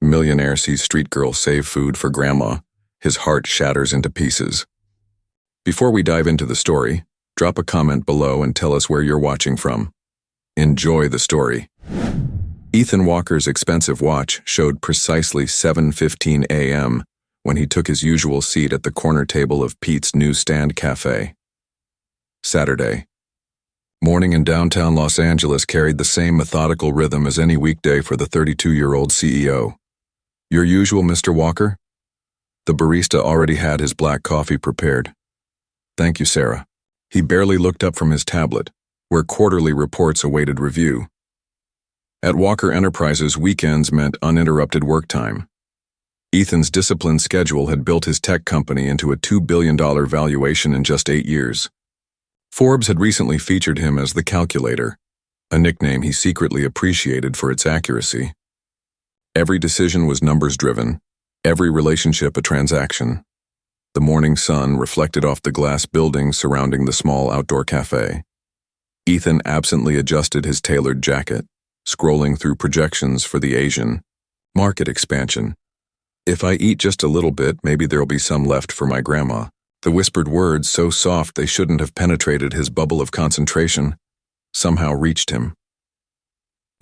Millionaire sees street girl save food for grandma. His heart shatters into pieces. Before we dive into the story, drop a comment below and tell us where you're watching from. Enjoy the story. Ethan Walker's expensive watch showed precisely 7:15 a.m. when he took his usual seat at the corner table of Pete's Newsstand Cafe. Saturday. Morning in downtown Los Angeles carried the same methodical rhythm as any weekday for the 32-year-old CEO. Your usual, Mr. Walker? The barista already had his black coffee prepared. Thank you, Sarah. He barely looked up from his tablet, where quarterly reports awaited review. At Walker Enterprises, weekends meant uninterrupted work time. Ethan's disciplined schedule had built his tech company into a $2 billion valuation in just 8 years. Forbes had recently featured him as the Calculator, a nickname he secretly appreciated for its accuracy. Every decision was numbers-driven, every relationship a transaction. The morning sun reflected off the glass buildings surrounding the small outdoor cafe. Ethan absently adjusted his tailored jacket, scrolling through projections for the Asian market expansion. If I eat just a little bit, maybe there'll be some left for my grandma. The whispered words, so soft they shouldn't have penetrated his bubble of concentration, somehow reached him.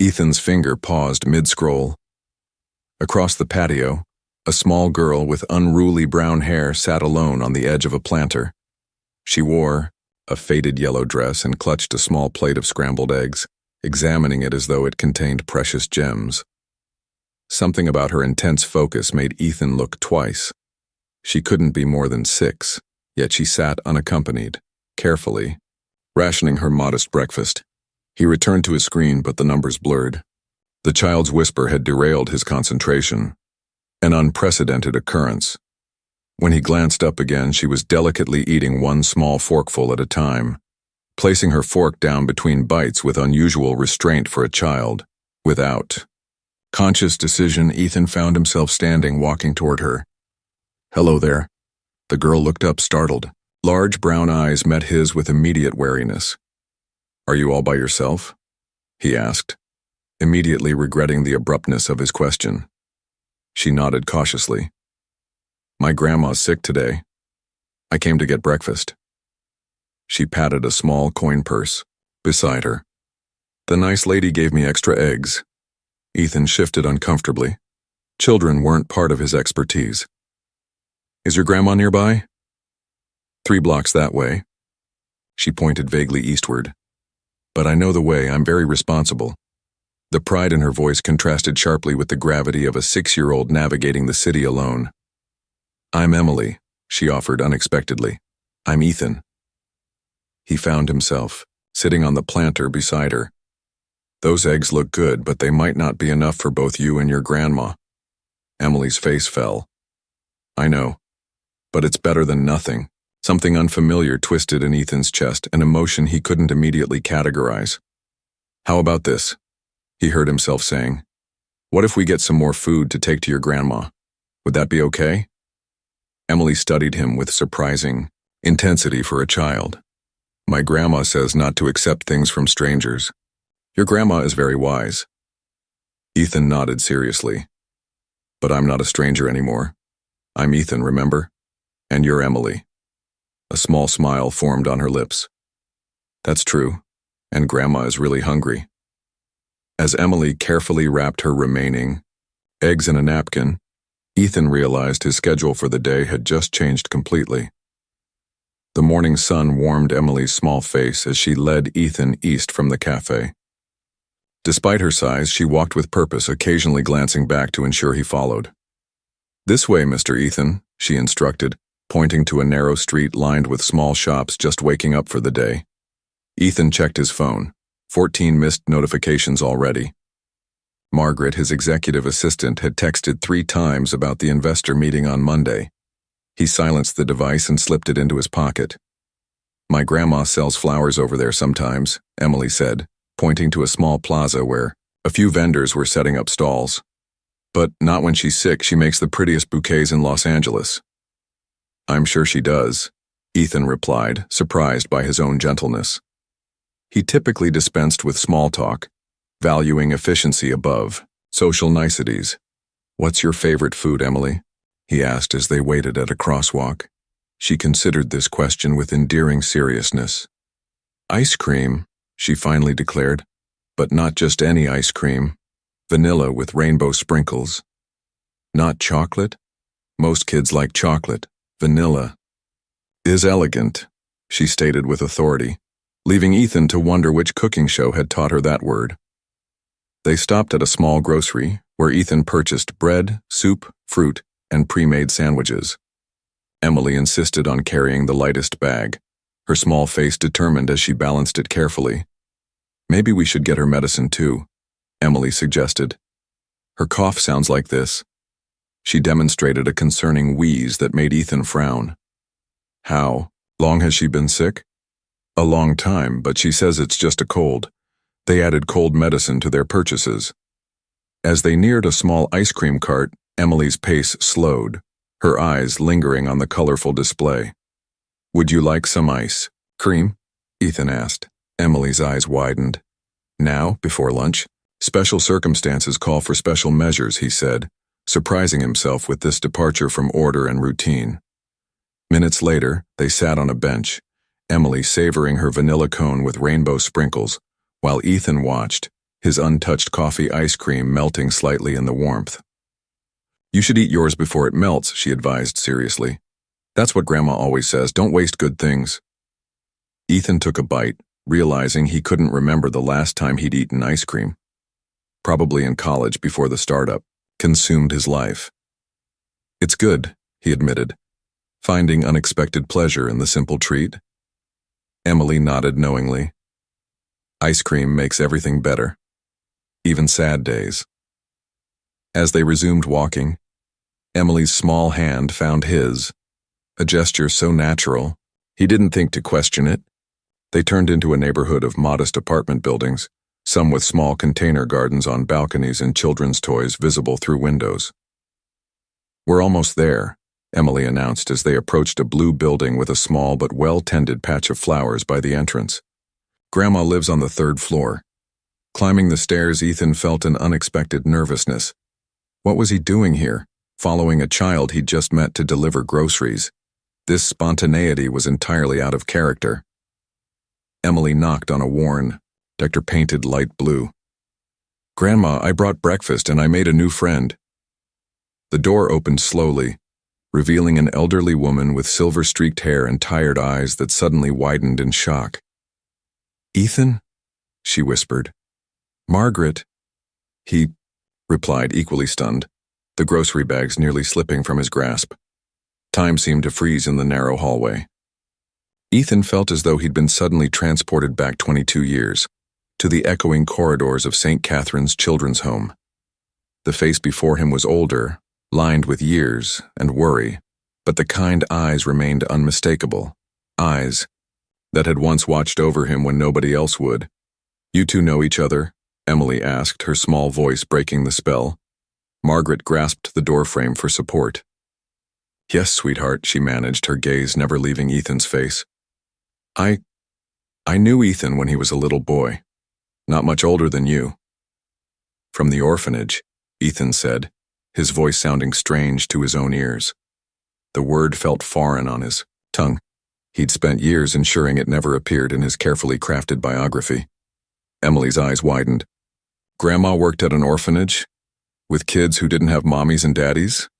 Ethan's finger paused mid-scroll. Across the patio, a small girl with unruly brown hair sat alone on the edge of a planter. She wore a faded yellow dress and clutched a small plate of scrambled eggs, examining it as though it contained precious gems. Something about her intense focus made Ethan look twice. She couldn't be more than 6, yet she sat unaccompanied, carefully, rationing her modest breakfast. He returned to his screen, but the numbers blurred. The child's whisper had derailed his concentration, an unprecedented occurrence. When he glanced up again, she was delicately eating one small forkful at a time, placing her fork down between bites with unusual restraint for a child. Without conscious decision, Ethan found himself standing, walking toward her. "Hello there." The girl looked up, startled. Large brown eyes met his with immediate wariness. "Are you all by yourself?" he asked, immediately regretting the abruptness of his question. She nodded cautiously. "My grandma's sick today. I came to get breakfast." She patted a small coin purse beside her. "The nice lady gave me extra eggs." Ethan shifted uncomfortably. Children weren't part of his expertise. "Is your grandma nearby?" 3 blocks that way." She pointed vaguely eastward. "But I know the way. I'm very responsible." The pride in her voice contrasted sharply with the gravity of a 6-year-old navigating the city alone. "I'm Emily," she offered unexpectedly. "I'm Ethan." He found himself sitting on the planter beside her. "Those eggs look good, but they might not be enough for both you and your grandma." Emily's face fell. "I know. But it's better than nothing." Something unfamiliar twisted in Ethan's chest, an emotion he couldn't immediately categorize. "How about this?" he heard himself saying. "What if we get some more food to take to your grandma? Would that be okay?" Emily studied him with surprising intensity for a child. "My grandma says not to accept things from strangers. Your grandma is very wise." Ethan nodded seriously. "But I'm not a stranger anymore. I'm Ethan, remember? And you're Emily." A small smile formed on her lips. "That's true, and Grandma is really hungry." As Emily carefully wrapped her remaining eggs in a napkin, Ethan realized his schedule for the day had just changed completely. The morning sun warmed Emily's small face as she led Ethan east from the cafe. Despite her size, she walked with purpose, occasionally glancing back to ensure he followed. "This way, Mr. Ethan," she instructed, pointing to a narrow street lined with small shops just waking up for the day. Ethan checked his phone. 14 missed notifications already. Margaret, his executive assistant, had texted 3 times about the investor meeting on Monday. He silenced the device and slipped it into his pocket. "My grandma sells flowers over there sometimes," Emily said, pointing to a small plaza where a few vendors were setting up stalls. "But not when she's sick. She makes the prettiest bouquets in Los Angeles." "I'm sure she does," Ethan replied, surprised by his own gentleness. He typically dispensed with small talk, valuing efficiency above social niceties. "What's your favorite food, Emily?" he asked as they waited at a crosswalk. She considered this question with endearing seriousness. "Ice cream," she finally declared, "but not just any ice cream. Vanilla with rainbow sprinkles." "Not chocolate?" "Most kids like chocolate. Vanilla is elegant," she stated with authority, leaving Ethan to wonder which cooking show had taught her that word. They stopped at a small grocery where Ethan purchased bread, soup, fruit, and pre-made sandwiches. Emily insisted on carrying the lightest bag, her small face determined as she balanced it carefully. "Maybe we should get her medicine too," Emily suggested. "Her cough sounds like this." She demonstrated a concerning wheeze that made Ethan frown. "How long has she been sick?" "A long time, but she says it's just a cold." They added cold medicine to their purchases. As they neared a small ice cream cart, Emily's pace slowed, her eyes lingering on the colorful display. "Would you like some ice cream?" Ethan asked. Emily's eyes widened. "Now, before lunch? Special circumstances call for special measures," he said, surprising himself with this departure from order and routine. Minutes later, they sat on a bench, Emily savoring her vanilla cone with rainbow sprinkles, while Ethan watched, his untouched coffee ice cream melting slightly in the warmth. "You should eat yours before it melts," she advised seriously. "That's what Grandma always says, don't waste good things." Ethan took a bite, realizing he couldn't remember the last time he'd eaten ice cream. Probably in college before the startup consumed his life. "It's good," he admitted, finding unexpected pleasure in the simple treat. Emily nodded knowingly. Ice cream makes everything better, even sad days. As they resumed walking, Emily's small hand found his, a gesture so natural, he didn't think to question it. They turned into a neighborhood of modest apartment buildings, some with small container gardens on balconies and children's toys visible through windows. "We're almost there," Emily announced as they approached a blue building with a small but well-tended patch of flowers by the entrance. "Grandma lives on the 3rd floor." Climbing the stairs, Ethan felt an unexpected nervousness. What was he doing here, following a child he'd just met to deliver groceries? This spontaneity was entirely out of character. Emily knocked on a worn, decorated light blue. "Grandma, I brought breakfast and I made a new friend." The door opened slowly, revealing an elderly woman with silver-streaked hair and tired eyes that suddenly widened in shock. "Ethan?" she whispered. "Margaret." He replied, equally stunned, the grocery bags nearly slipping from his grasp. Time seemed to freeze in the narrow hallway. Ethan felt as though he'd been suddenly transported back 22 years, to the echoing corridors of St. Catherine's Children's Home. The face before him was older, lined with years and worry, but the kind eyes remained unmistakable. Eyes that had once watched over him when nobody else would. "You two know each other?" Emily asked, her small voice breaking the spell. Margaret grasped the doorframe for support. "Yes, sweetheart," she managed, her gaze never leaving Ethan's face. I knew Ethan when he was a little boy, not much older than you." "From the orphanage," Ethan said, his voice sounding strange to his own ears. The word felt foreign on his tongue. He'd spent years ensuring it never appeared in his carefully crafted biography. Emily's eyes widened. "Grandma worked at an orphanage? With kids who didn't have mommies and daddies?"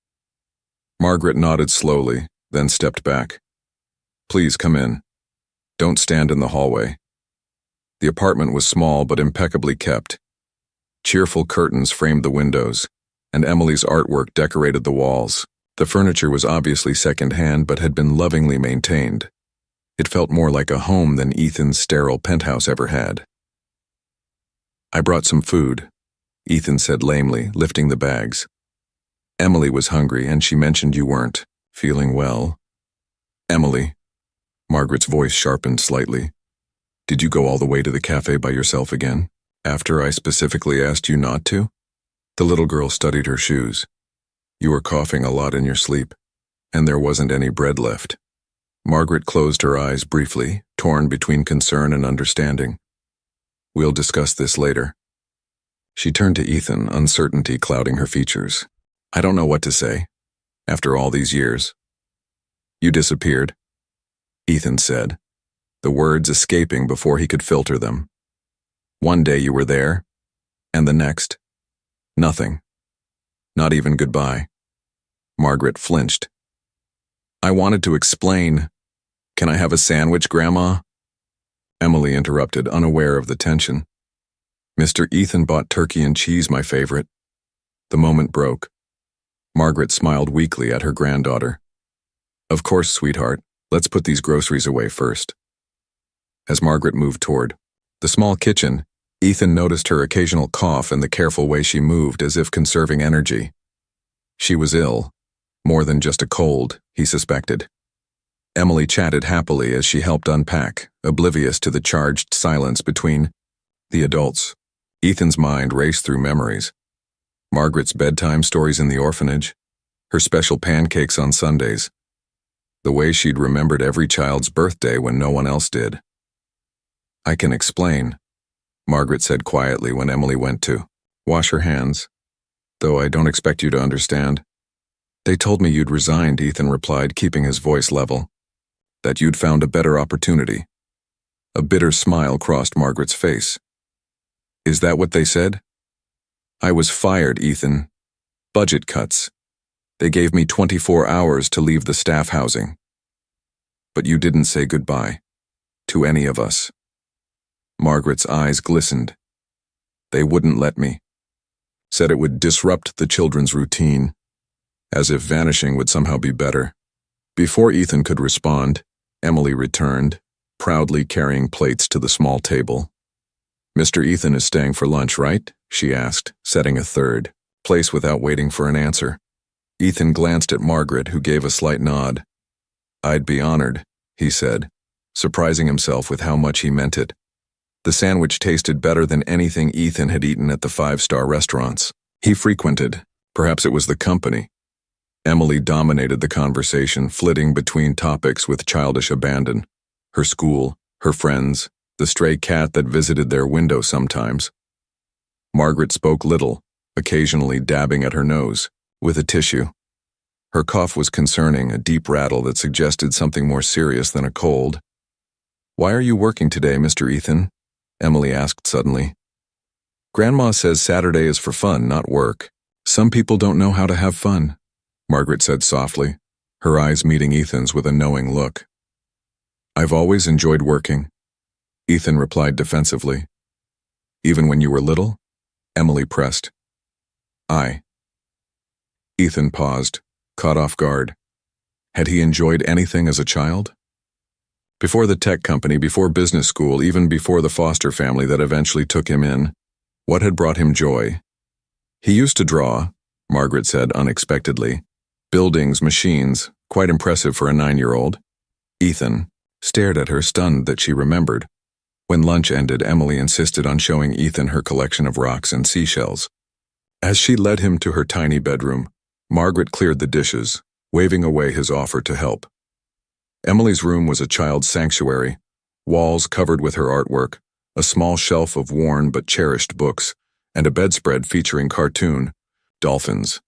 Margaret nodded slowly, then stepped back. "Please come in. Don't stand in the hallway." The apartment was small but impeccably kept. Cheerful curtains framed the windows, and Emily's artwork decorated the walls. The furniture was obviously second-hand but had been lovingly maintained. It felt more like a home than Ethan's sterile penthouse ever had. "I brought some food," Ethan said lamely, lifting the bags. "Emily was hungry and she mentioned you weren't feeling well." "Emily," Margaret's voice sharpened slightly, "did you go all the way to the cafe by yourself again, after I specifically asked you not to?" The little girl studied her shoes. "You were coughing a lot in your sleep, and there wasn't any bread left." Margaret closed her eyes briefly, torn between concern and understanding. "We'll discuss this later." She turned to Ethan, uncertainty clouding her features. I don't know what to say. After all these years. You disappeared, Ethan said, the words escaping before he could filter them. One day you were there, and the next, nothing. Not even goodbye. Margaret flinched. I wanted to explain. Can I have a sandwich, Grandma? Emily interrupted, unaware of the tension. Mr. Ethan bought turkey and cheese, my favorite. The moment broke. Margaret smiled weakly at her granddaughter. Of course, sweetheart. Let's put these groceries away first. As Margaret moved toward the small kitchen, Ethan noticed her occasional cough and the careful way she moved as if conserving energy. She was ill. More than just a cold, he suspected. Emily chatted happily as she helped unpack, oblivious to the charged silence between the adults. Ethan's mind raced through memories. Margaret's bedtime stories in the orphanage, her special pancakes on Sundays, the way she'd remembered every child's birthday when no one else did. I can explain, Margaret said quietly when Emily went to wash her hands, though I don't expect you to understand. They told me you'd resigned, Ethan replied, keeping his voice level. That you'd found a better opportunity. A bitter smile crossed Margaret's face. Is that what they said? I was fired, Ethan. Budget cuts. They gave me 24 hours to leave the staff housing. But you didn't say goodbye. To any of us. Margaret's eyes glistened. They wouldn't let me. Said it would disrupt the children's routine. As if vanishing would somehow be better. Before Ethan could respond, Emily returned, proudly carrying plates to the small table. Mr. Ethan is staying for lunch, right? She asked, setting a third place without waiting for an answer. Ethan glanced at Margaret, who gave a slight nod. I'd be honored, he said, surprising himself with how much he meant it. The sandwich tasted better than anything Ethan had eaten at the 5-star restaurants he frequented. Perhaps it was the company. Emily dominated the conversation, flitting between topics with childish abandon. Her school, her friends, the stray cat that visited their window sometimes. Margaret spoke little, occasionally dabbing at her nose with a tissue. Her cough was concerning, a deep rattle that suggested something more serious than a cold. Why are you working today, Mr. Ethan? Emily asked suddenly. Grandma says Saturday is for fun, not work. Some people don't know how to have fun, Margaret said softly, her eyes meeting Ethan's with a knowing look. I've always enjoyed working, Ethan replied defensively. Even when you were little? Emily pressed. Ethan paused, caught off guard. Had he enjoyed anything as a child? Before the tech company, before business school, even before the foster family that eventually took him in, what had brought him joy? He used to draw, Margaret said unexpectedly. Buildings, machines, quite impressive for a 9-year-old. Ethan stared at her, stunned that she remembered. When lunch ended, Emily insisted on showing Ethan her collection of rocks and seashells. As she led him to her tiny bedroom, Margaret cleared the dishes, waving away his offer to help. Emily's room was a child's sanctuary, walls covered with her artwork, a small shelf of worn but cherished books, and a bedspread featuring cartoon dolphins.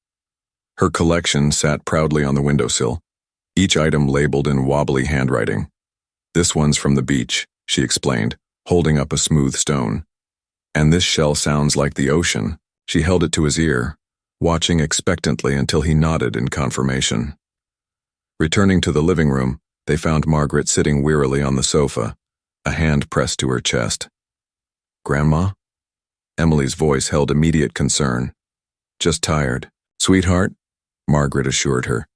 Her collection sat proudly on the windowsill, each item labeled in wobbly handwriting. This one's from the beach, she explained, holding up a smooth stone. And this shell sounds like the ocean. She held it to his ear, watching expectantly until he nodded in confirmation. Returning to the living room, they found Margaret sitting wearily on the sofa, a hand pressed to her chest. Grandma? Emily's voice held immediate concern. Just tired. Sweetheart, Margaret assured her.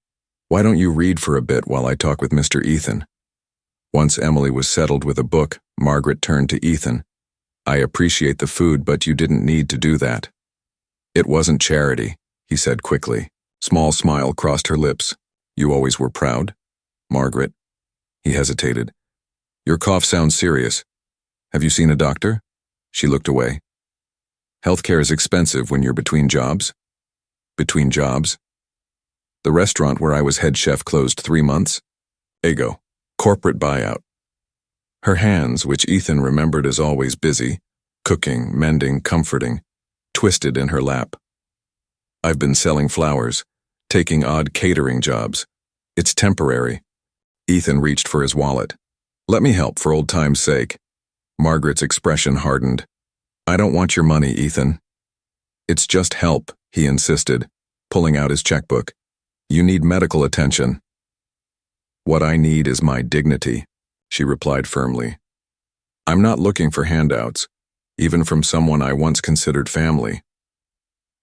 Why don't you read for a bit while I talk with Mr. Ethan? Once Emily was settled with a book, Margaret turned to Ethan. I appreciate the food, but you didn't need to do that. It wasn't charity, he said quickly. Small smile crossed her lips. You always were proud, Margaret. He hesitated. Your cough sounds serious. Have you seen a doctor? She looked away. Healthcare is expensive when you're between jobs. Between jobs? The restaurant where I was head chef closed 3 months. Ego. Corporate buyout. Her hands, which Ethan remembered as always busy, cooking, mending, comforting, twisted in her lap. I've been selling flowers, taking odd catering jobs. It's temporary. Ethan reached for his wallet. Let me help for old time's sake. Margaret's expression hardened. I don't want your money, Ethan. It's just help, he insisted, pulling out his checkbook. You need medical attention. What I need is my dignity, she replied firmly. I'm not looking for handouts, even from someone I once considered family.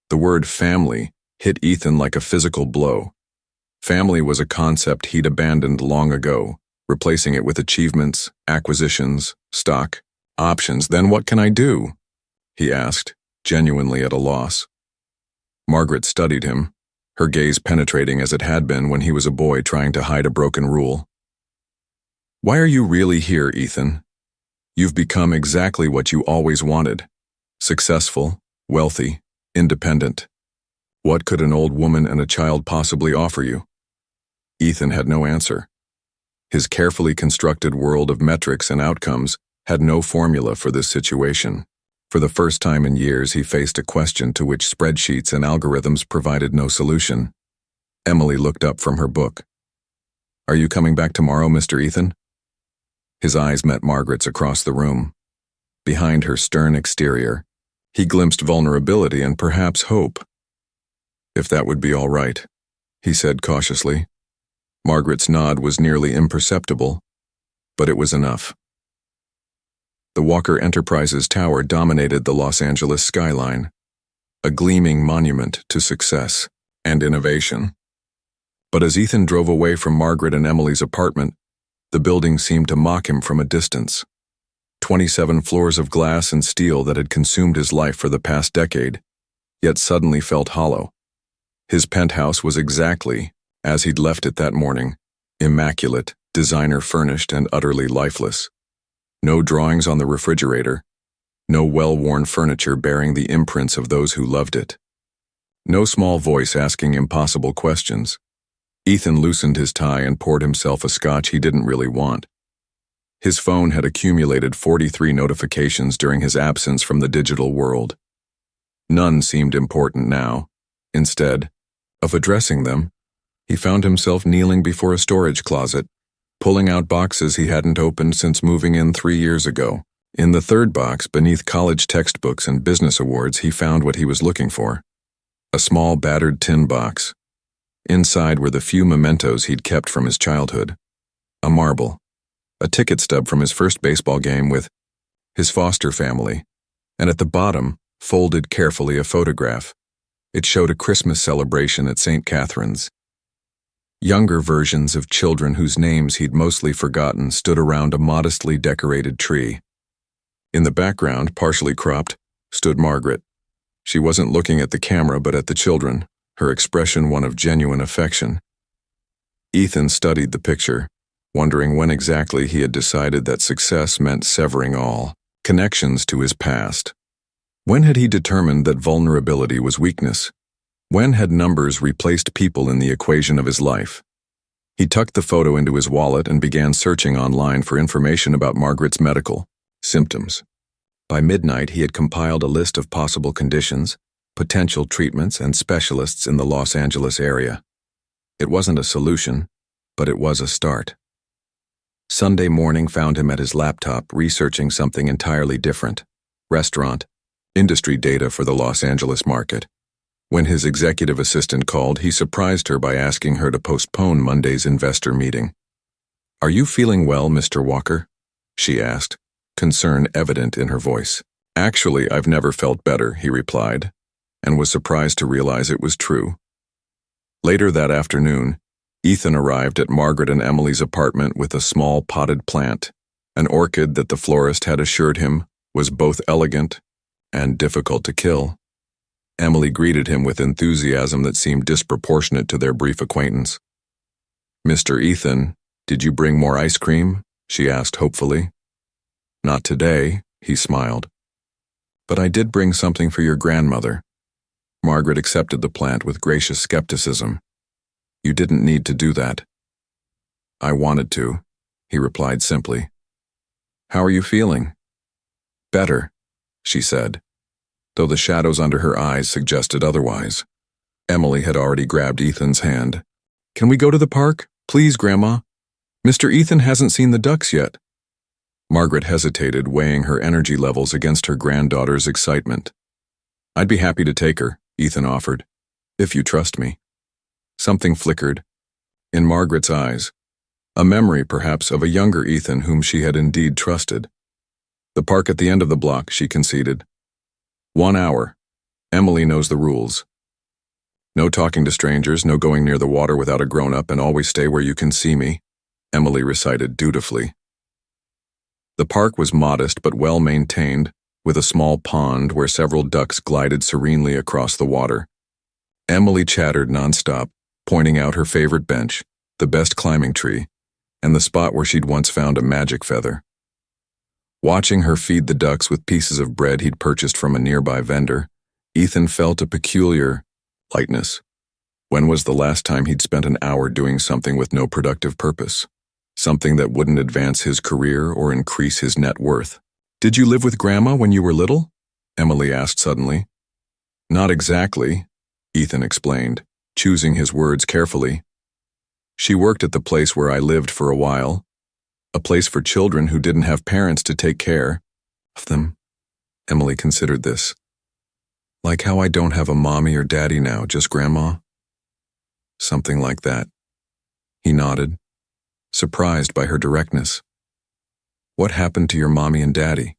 The word family hit Ethan like a physical blow. Family was a concept he'd abandoned long ago, replacing it with achievements, acquisitions, stock, options. Then what can I do? He asked, genuinely at a loss. Margaret studied him, her gaze penetrating as it had been when he was a boy trying to hide a broken rule. Why are you really here, Ethan? You've become exactly what you always wanted. Successful, wealthy, independent. What could an old woman and a child possibly offer you? Ethan had no answer. His carefully constructed world of metrics and outcomes had no formula for this situation. For the first time in years, he faced a question to which spreadsheets and algorithms provided no solution. Emily looked up from her book. Are you coming back tomorrow, Mr. Ethan? His eyes met Margaret's across the room. Behind her stern exterior, he glimpsed vulnerability and perhaps hope. If that would be all right, he said cautiously. Margaret's nod was nearly imperceptible, but it was enough. The Walker Enterprises Tower dominated the Los Angeles skyline, a gleaming monument to success and innovation. But as Ethan drove away from Margaret and Emily's apartment, the building seemed to mock him from a distance. 27 floors of glass and steel that had consumed his life for the past decade, yet suddenly felt hollow. His penthouse was exactly as he'd left it that morning, immaculate, designer-furnished, and utterly lifeless. No drawings on the refrigerator, no well-worn furniture bearing the imprints of those who loved it. No small voice asking impossible questions. Ethan loosened his tie and poured himself a scotch he didn't really want. His phone had accumulated 43 notifications during his absence from the digital world. None seemed important now. Instead of addressing them, he found himself kneeling before a storage closet, pulling out boxes he hadn't opened since moving in 3 years ago. In the third box, beneath college textbooks and business awards, he found what he was looking for. A small, battered tin box. Inside were the few mementos he'd kept from his childhood. A marble, a ticket stub from his first baseball game with his foster family, and at the bottom, folded carefully, a photograph. It showed a Christmas celebration at St. Catherine's. Younger versions of children whose names he'd mostly forgotten stood around a modestly decorated tree. In the background, partially cropped, stood Margaret. She wasn't looking at the camera but at the children, her expression one of genuine affection. Ethan studied the picture, wondering when exactly he had decided that success meant severing all connections to his past. When had he determined that vulnerability was weakness? When had numbers replaced people in the equation of his life? He tucked the photo into his wallet and began searching online for information about Margaret's medical symptoms. By midnight, he had compiled a list of possible conditions, potential treatments, and specialists in the Los Angeles area. It wasn't a solution, but it was a start. Sunday morning found him at his laptop researching something entirely different: restaurant, industry data for the Los Angeles market. When his executive assistant called, he surprised her by asking her to postpone Monday's investor meeting. Are you feeling well, Mr. Walker? She asked, concern evident in her voice. Actually, I've never felt better, he replied, and was surprised to realize it was true. Later that afternoon, Ethan arrived at Margaret and Emily's apartment with a small potted plant, an orchid that the florist had assured him was both elegant and difficult to kill. Emily greeted him with enthusiasm that seemed disproportionate to their brief acquaintance. Mr. Ethan, did you bring more ice cream? She asked hopefully. Not today, he smiled. But I did bring something for your grandmother. Margaret accepted the plant with gracious skepticism. You didn't need to do that. I wanted to, he replied simply. How are you feeling? Better, she said, though the shadows under her eyes suggested otherwise. Emily had already grabbed Ethan's hand. Can we go to the park? Please, Grandma. Mr. Ethan hasn't seen the ducks yet. Margaret hesitated, weighing her energy levels against her granddaughter's excitement. I'd be happy to take her, Ethan offered, if you trust me. Something flickered in Margaret's eyes, a memory, perhaps, of a younger Ethan whom she had indeed trusted. The park at the end of the block, she conceded. 1 hour. Emily knows the rules. No talking to strangers, no going near the water without a grown-up, and always stay where you can see me, Emily recited dutifully. The park was modest but well-maintained, with a small pond where several ducks glided serenely across the water. Emily chattered nonstop, pointing out her favorite bench, the best climbing tree, and the spot where she'd once found a magic feather. Watching her feed the ducks with pieces of bread he'd purchased from a nearby vendor, Ethan felt a peculiar lightness. When was the last time he'd spent an hour doing something with no productive purpose? Something that wouldn't advance his career or increase his net worth. Did you live with Grandma when you were little? Emily asked suddenly. Not exactly, Ethan explained, choosing his words carefully. She worked at the place where I lived for a while, a place for children who didn't have parents to take care of them. Emily considered this. Like how I don't have a mommy or daddy now, just Grandma? Something like that. He nodded, surprised by her directness. What happened to your mommy and daddy?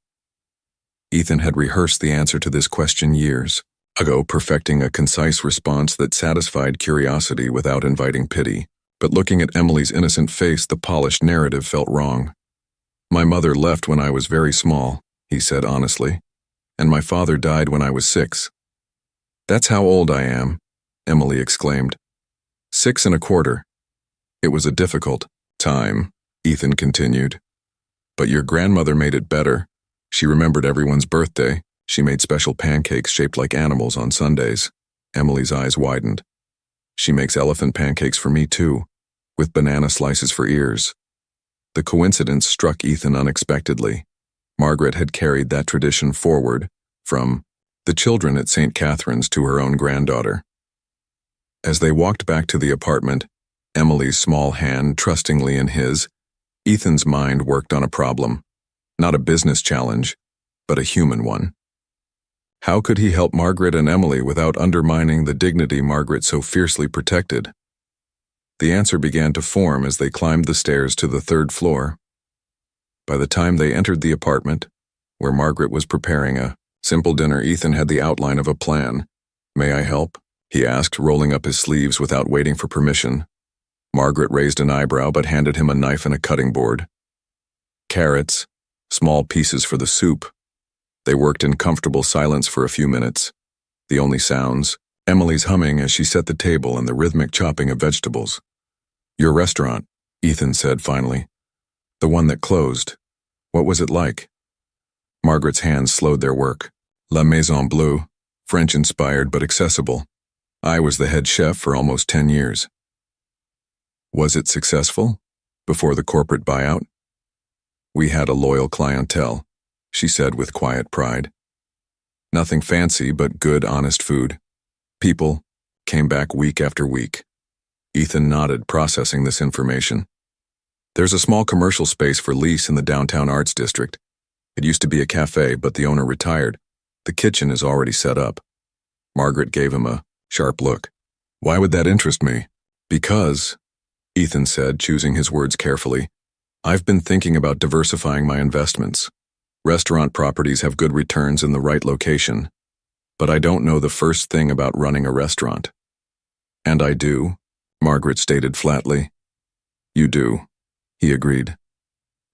Ethan had rehearsed the answer to this question years ago, perfecting a concise response that satisfied curiosity without inviting pity. But looking at Emily's innocent face, the polished narrative felt wrong. My mother left when I was very small, he said honestly, and my father died when I was 6. That's how old I am, Emily exclaimed. 6 1/4. It was a difficult time, Ethan continued. But your grandmother made it better. She remembered everyone's birthday. She made special pancakes shaped like animals on Sundays. Emily's eyes widened. She makes elephant pancakes for me too, with banana slices for ears. The coincidence struck Ethan unexpectedly. Margaret had carried that tradition forward, from the children at St. Catherine's to her own granddaughter. As they walked back to the apartment, Emily's small hand trustingly in his, Ethan's mind worked on a problem. Not a business challenge, but a human one. How could he help Margaret and Emily without undermining the dignity Margaret so fiercely protected? The answer began to form as they climbed the stairs to the 3rd floor. By the time they entered the apartment, where Margaret was preparing a simple dinner, Ethan had the outline of a plan. May I help? He asked, rolling up his sleeves without waiting for permission. Margaret raised an eyebrow but handed him a knife and a cutting board. Carrots, small pieces for the soup. They worked in comfortable silence for a few minutes. The only sounds, Emily's humming as she set the table and the rhythmic chopping of vegetables. Your restaurant, Ethan said finally. The one that closed. What was it like? Margaret's hands slowed their work. La Maison Bleue, French-inspired but accessible. I was the head chef for almost 10 years. Was it successful? Before the corporate buyout? We had a loyal clientele, she said with quiet pride. Nothing fancy but good, honest food. People came back week after week. Ethan nodded, processing this information. There's a small commercial space for lease in the downtown arts district. It used to be a cafe, but the owner retired. The kitchen is already set up. Margaret gave him a sharp look. Why would that interest me? Because, Ethan said, choosing his words carefully, I've been thinking about diversifying my investments. Restaurant properties have good returns in the right location, but I don't know the first thing about running a restaurant. And I do, Margaret stated flatly. You do, he agreed.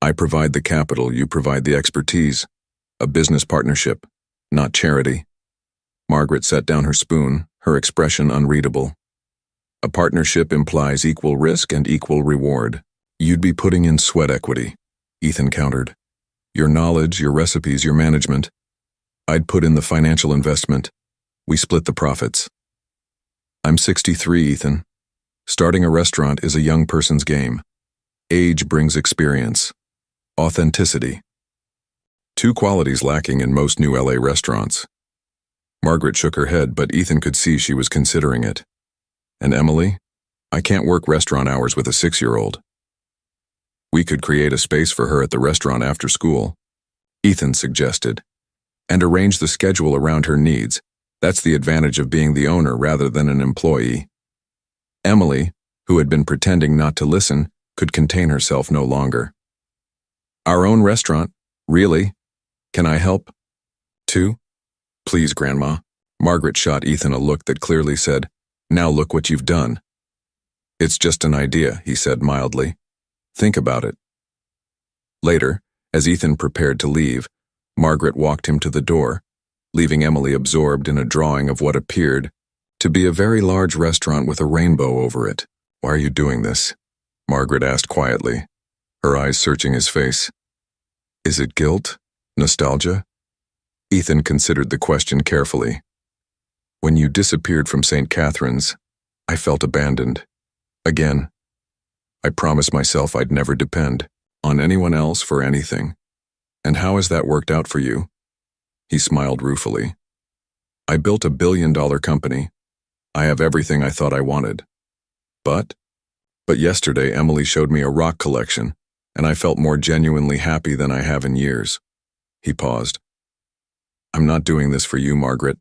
I provide the capital, you provide the expertise. A business partnership, not charity. Margaret set down her spoon, her expression unreadable. A partnership implies equal risk and equal reward. You'd be putting in sweat equity, Ethan countered. Your knowledge, your recipes, your management. I'd put in the financial investment. We split the profits. I'm 63, Ethan. Starting a restaurant is a young person's game. Age brings experience. Authenticity. 2 qualities lacking in most new LA restaurants. Margaret shook her head, but Ethan could see she was considering it. And Emily? I can't work restaurant hours with a 6-year-old. We could create a space for her at the restaurant after school, Ethan suggested, and arrange the schedule around her needs. That's the advantage of being the owner rather than an employee. Emily, who had been pretending not to listen, could contain herself no longer. Our own restaurant? Really? Can I help? Too? Please, Grandma. Margaret shot Ethan a look that clearly said, "Now look what you've done." It's just an idea, he said mildly. Think about it. Later, as Ethan prepared to leave, Margaret walked him to the door, leaving Emily absorbed in a drawing of what appeared to be a very large restaurant with a rainbow over it. Why are you doing this? Margaret asked quietly, her eyes searching his face. Is it guilt? Nostalgia? Ethan considered the question carefully. When you disappeared from St. Catherine's, I felt abandoned. Again. I promised myself I'd never depend on anyone else for anything. And how has that worked out for you? He smiled ruefully. I built a billion-dollar company. I have everything I thought I wanted. But yesterday Emily showed me a rock collection, and I felt more genuinely happy than I have in years. He paused. I'm not doing this for you, Margaret.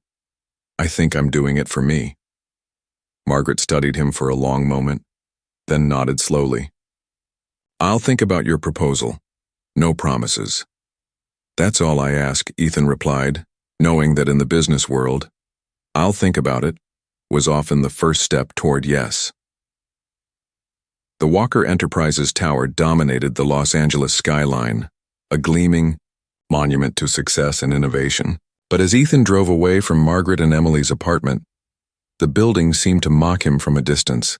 I think I'm doing it for me. Margaret studied him for a long moment, then nodded slowly. I'll think about your proposal. No promises. That's all I ask, Ethan replied, knowing that in the business world, I'll think about it was often the first step toward yes. The Walker Enterprises Tower dominated the Los Angeles skyline, a gleaming monument to success and innovation. But as Ethan drove away from Margaret and Emily's apartment, the building seemed to mock him from a distance.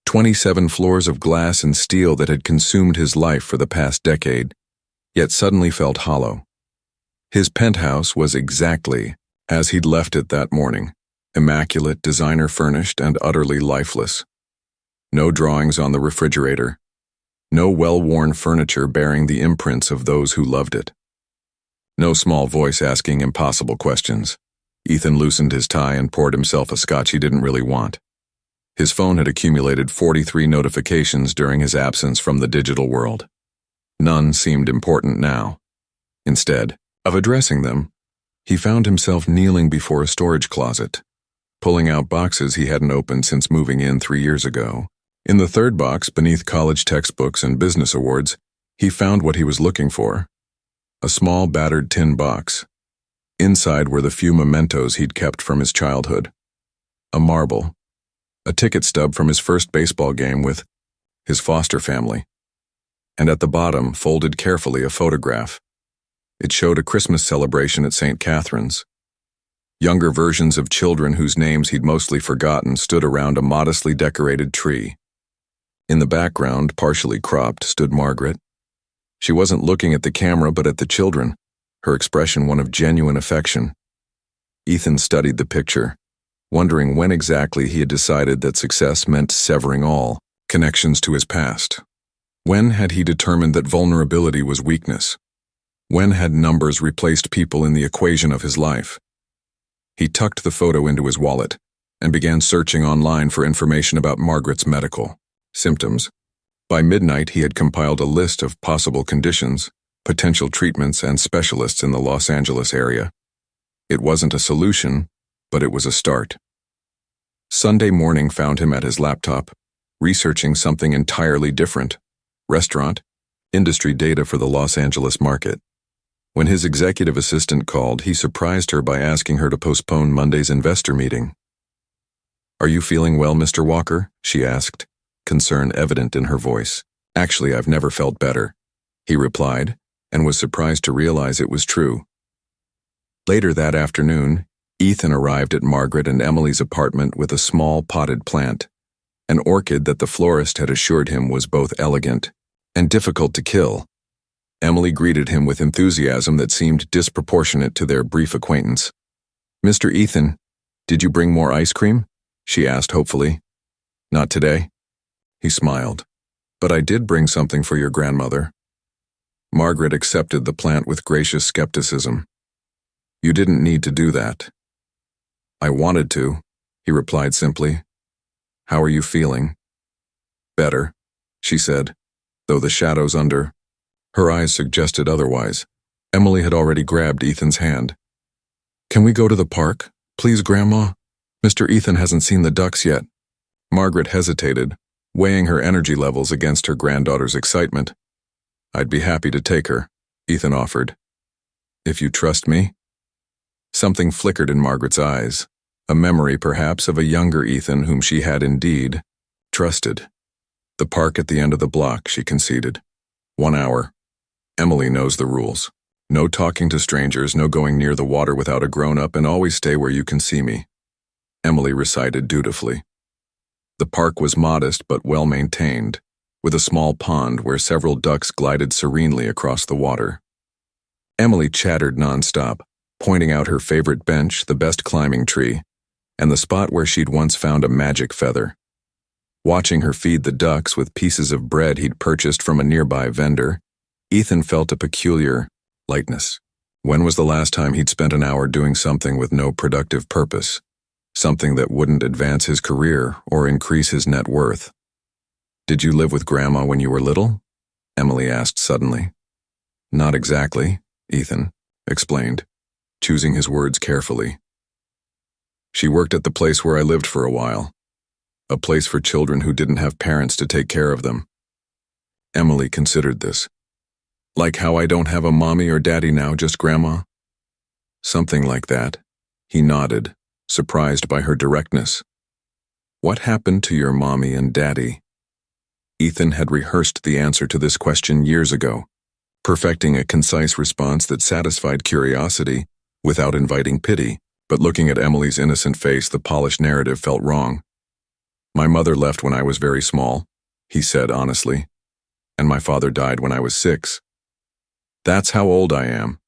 27 floors of glass and steel that had consumed his life for the past decade, yet suddenly felt hollow. His penthouse was exactly as he'd left it that morning, immaculate, designer-furnished, and utterly lifeless. No drawings on the refrigerator, no well-worn furniture bearing the imprints of those who loved it. No small voice asking impossible questions. Ethan loosened his tie and poured himself a scotch he didn't really want. His phone had accumulated 43 notifications during his absence from the digital world. None seemed important now. Instead of addressing them, he found himself kneeling before a storage closet, pulling out boxes he hadn't opened since moving in 3 years ago. In the third box, beneath college textbooks and business awards, he found what he was looking for. A small, battered tin box. Inside were the few mementos he'd kept from his childhood. A marble. A ticket stub from his first baseball game with his foster family. And at the bottom, folded carefully, a photograph. It showed a Christmas celebration at St. Catherine's. Younger versions of children whose names he'd mostly forgotten stood around a modestly decorated tree. In the background, partially cropped, stood Margaret. She wasn't looking at the camera but at the children, her expression one of genuine affection. Ethan studied the picture, wondering when exactly he had decided that success meant severing all connections to his past. When had he determined that vulnerability was weakness? When had numbers replaced people in the equation of his life? He tucked the photo into his wallet and began searching online for information about Margaret's medical symptoms. By midnight, he had compiled a list of possible conditions, potential treatments, and specialists in the Los Angeles area. It wasn't a solution, but it was a start. Sunday morning found him at his laptop, researching something entirely different: restaurant, industry data for the Los Angeles market. When his executive assistant called, he surprised her by asking her to postpone Monday's investor meeting. Are you feeling well, Mr. Walker? She asked, concern evident in her voice. Actually, I've never felt better, he replied, and was surprised to realize it was true. Later that afternoon, Ethan arrived at Margaret and Emily's apartment with a small potted plant, an orchid that the florist had assured him was both elegant and difficult to kill. Emily greeted him with enthusiasm that seemed disproportionate to their brief acquaintance. Mr. Ethan, did you bring more ice cream? She asked hopefully. Not today. He smiled. But I did bring something for your grandmother. Margaret accepted the plant with gracious skepticism. You didn't need to do that. I wanted to, he replied simply. How are you feeling? Better, she said, though the shadows under her eyes suggested otherwise. Emily had already grabbed Ethan's hand. Can we go to the park? Please, Grandma? Mr. Ethan hasn't seen the ducks yet. Margaret hesitated, weighing her energy levels against her granddaughter's excitement. I'd be happy to take her, Ethan offered. If you trust me? Something flickered in Margaret's eyes, a memory perhaps of a younger Ethan whom she had indeed trusted. The park at the end of the block, she conceded. 1 hour. Emily knows the rules. No talking to strangers, no going near the water without a grown-up, and always stay where you can see me. Emily recited dutifully. The park was modest but well-maintained, with a small pond where several ducks glided serenely across the water. Emily chattered nonstop, pointing out her favorite bench, the best climbing tree, and the spot where she'd once found a magic feather. Watching her feed the ducks with pieces of bread he'd purchased from a nearby vendor, Ethan felt a peculiar lightness. When was the last time he'd spent an hour doing something with no productive purpose? Something that wouldn't advance his career or increase his net worth. Did you live with Grandma when you were little? Emily asked suddenly. Not exactly, Ethan explained, choosing his words carefully. She worked at the place where I lived for a while. A place for children who didn't have parents to take care of them. Emily considered this. Like how I don't have a mommy or daddy now, just Grandma? Something like that. He nodded, surprised by her directness. What happened to your mommy and daddy? Ethan had rehearsed the answer to this question years ago, perfecting a concise response that satisfied curiosity without inviting pity, but looking at Emily's innocent face, the polished narrative felt wrong. My mother left when I was very small, he said honestly, and my father died when I was 6. That's how old I am,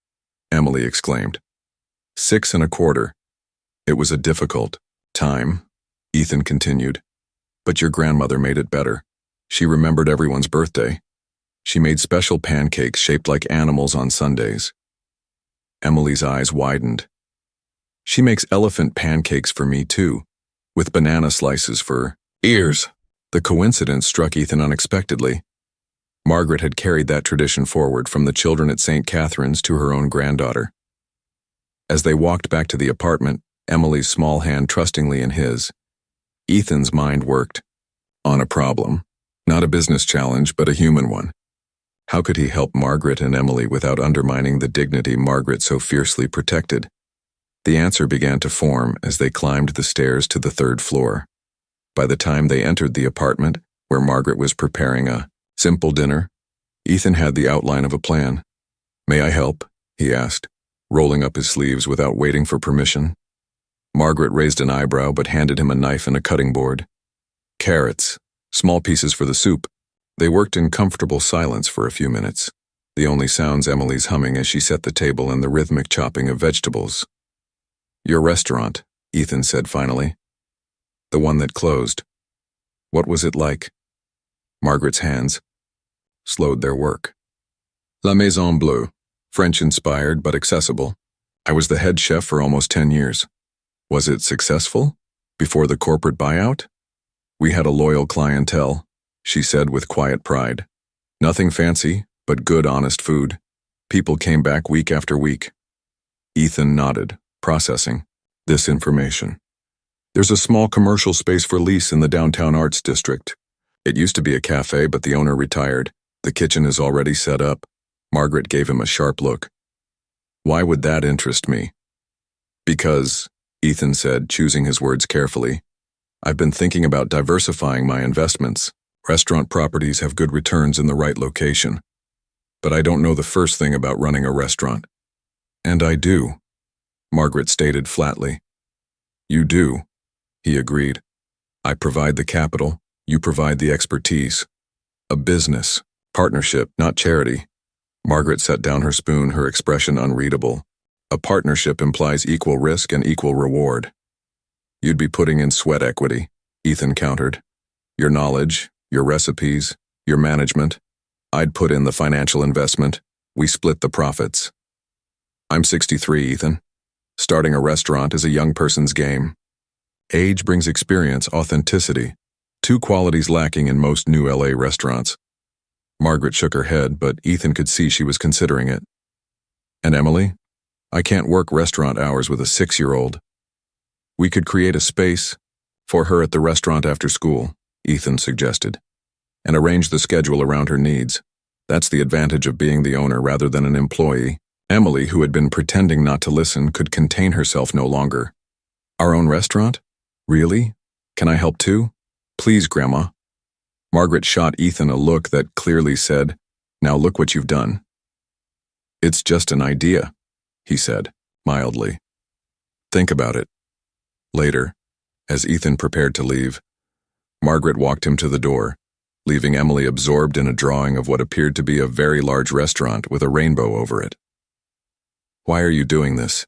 Emily exclaimed. 6 1/4. It was a difficult time, Ethan continued, but your grandmother made it better. She remembered everyone's birthday. She made special pancakes shaped like animals on Sundays. Emily's eyes widened. She makes elephant pancakes for me too, with banana slices for ears. The coincidence struck Ethan unexpectedly. Margaret had carried that tradition forward from the children at St. Catherine's to her own granddaughter. As they walked back to the apartment, Emily's small hand trustingly in his, Ethan's mind worked on a problem, not a business challenge, but a human one. How could he help Margaret and Emily without undermining the dignity Margaret so fiercely protected? The answer began to form as they climbed the stairs to the 3rd floor. By the time they entered the apartment, where Margaret was preparing a simple dinner, Ethan had the outline of a plan. May I help? He asked, rolling up his sleeves without waiting for permission. Margaret raised an eyebrow but handed him a knife and a cutting board. Carrots, small pieces for the soup. They worked in comfortable silence for a few minutes, the only sounds Emily's humming as she set the table and the rhythmic chopping of vegetables. Your restaurant, Ethan said finally. The one that closed. What was it like? Margaret's hands slowed their work. La Maison Bleue, French-inspired but accessible. I was the head chef for almost 10 years. Was it successful? Before the corporate buyout? We had a loyal clientele, she said with quiet pride. Nothing fancy, but good, honest food. People came back week after week. Ethan nodded, processing this information. There's a small commercial space for lease in the downtown arts district. It used to be a cafe, but the owner retired. The kitchen is already set up. Margaret gave him a sharp look. Why would that interest me? Because, Ethan said, choosing his words carefully, I've been thinking about diversifying my investments. Restaurant properties have good returns in the right location. But I don't know the first thing about running a restaurant. And I do, Margaret stated flatly. You do, he agreed. I provide the capital, you provide the expertise. A business, partnership, not charity. Margaret set down her spoon, her expression unreadable. A partnership implies equal risk and equal reward. You'd be putting in sweat equity, Ethan countered. Your knowledge, your recipes, your management. I'd put in the financial investment. We split the profits. I'm 63, Ethan. Starting a restaurant is a young person's game. Age brings experience, authenticity, two qualities lacking in most new LA restaurants. Margaret shook her head, but Ethan could see she was considering it. And Emily? I can't work restaurant hours with a 6-year-old. We could create a space for her at the restaurant after school, Ethan suggested, and arrange the schedule around her needs. That's the advantage of being the owner rather than an employee. Emily, who had been pretending not to listen, could contain herself no longer. Our own restaurant? Really? Can I help too? Please, Grandma. Margaret shot Ethan a look that clearly said, "Now look what you've done." "It's just an idea," he said, mildly. "Think about it." Later, as Ethan prepared to leave, Margaret walked him to the door, leaving Emily absorbed in a drawing of what appeared to be a very large restaurant with a rainbow over it. "Why are you doing this?"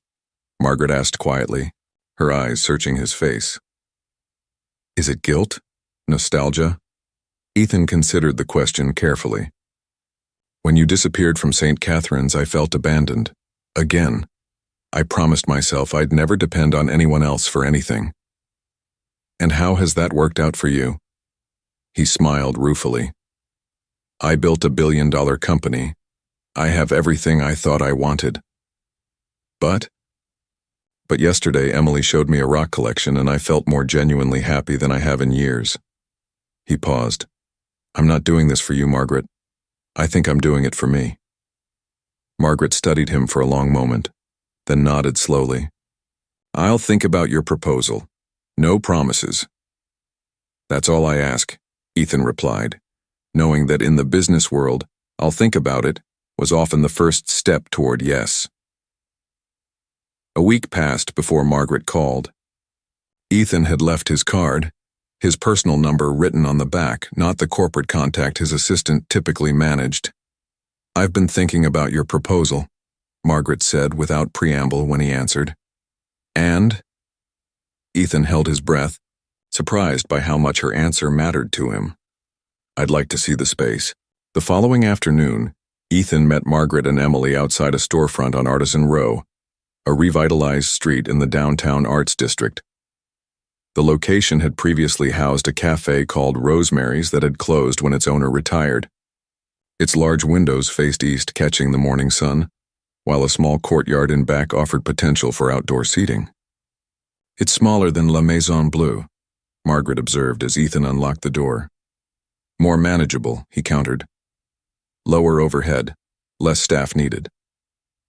Margaret asked quietly, her eyes searching his face. Is it guilt? Nostalgia? Ethan considered the question carefully. "When you disappeared from St. Catherine's, I felt abandoned. Again. I promised myself I'd never depend on anyone else for anything. And how has that worked out for you?" He smiled ruefully. "I built $1 billion company. I have everything I thought I wanted. But yesterday Emily showed me a rock collection and I felt more genuinely happy than I have in years." He paused. "I'm not doing this for you, Margaret. I think I'm doing it for me." Margaret studied him for a long moment, then nodded slowly. "I'll think about your proposal. No promises." "That's all I ask," Ethan replied, knowing that in the business world, "I'll think about it" was often the first step toward yes. A week passed before Margaret called. Ethan had left his card, his personal number written on the back, not the corporate contact his assistant typically managed. "I've been thinking about your proposal," Margaret said without preamble when he answered. "And?" Ethan held his breath, surprised by how much her answer mattered to him. "I'd like to see the space." The following afternoon, Ethan met Margaret and Emily outside a storefront on Artisan Row, a revitalized street in the downtown arts district. The location had previously housed a cafe called Rosemary's that had closed when its owner retired. Its large windows faced east, catching the morning sun, while a small courtyard in back offered potential for outdoor seating. "It's smaller than La Maison Bleue," Margaret observed as Ethan unlocked the door. "More manageable," he countered. "Lower overhead, less staff needed."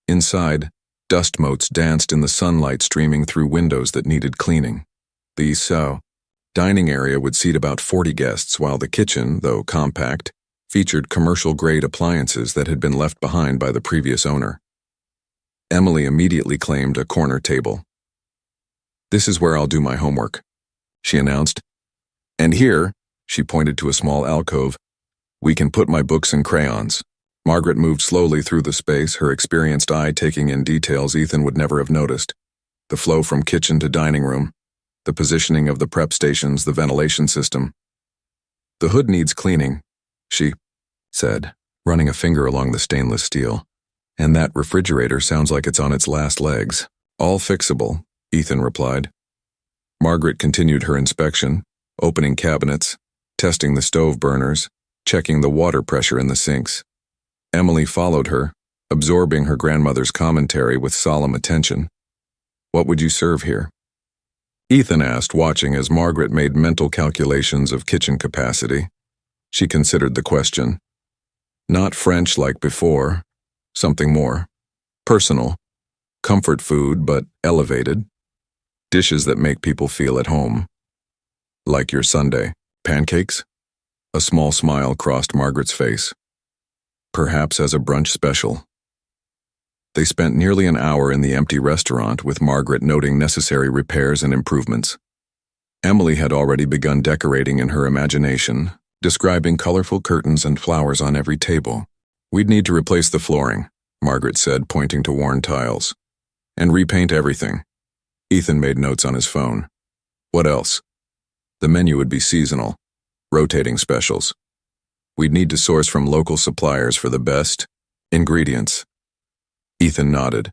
Inside, dust motes danced in the sunlight streaming through windows that needed cleaning. The dining area would seat about 40 guests, while the kitchen, though compact, featured commercial-grade appliances that had been left behind by the previous owner. Emily immediately claimed a corner table. "This is where I'll do my homework," she announced. "And here," she pointed to a small alcove, "we can put my books and crayons." Margaret moved slowly through the space, her experienced eye taking in details Ethan would never have noticed. The flow from kitchen to dining room, the positioning of the prep stations, the ventilation system. "The hood needs cleaning," she said, running a finger along the stainless steel. "And that refrigerator sounds like it's on its last legs." "All fixable," Ethan replied. Margaret continued her inspection, opening cabinets, testing the stove burners, checking the water pressure in the sinks. Emily followed her, absorbing her grandmother's commentary with solemn attention. "What would you serve here?" Ethan asked, watching as Margaret made mental calculations of kitchen capacity. She considered the question. Not French like before, something more personal, comfort food but elevated, dishes that make people feel at home. "Like your Sunday, pancakes?" A small smile crossed Margaret's face. "Perhaps as a brunch special." They spent nearly an hour in the empty restaurant, with Margaret noting necessary repairs and improvements. Emily had already begun decorating in her imagination, describing colorful curtains and flowers on every table. "We'd need to replace the flooring," Margaret said, pointing to worn tiles. "And repaint everything." Ethan made notes on his phone. "What else?" "The menu would be seasonal, rotating specials. We'd need to source from local suppliers for the best ingredients." Ethan nodded.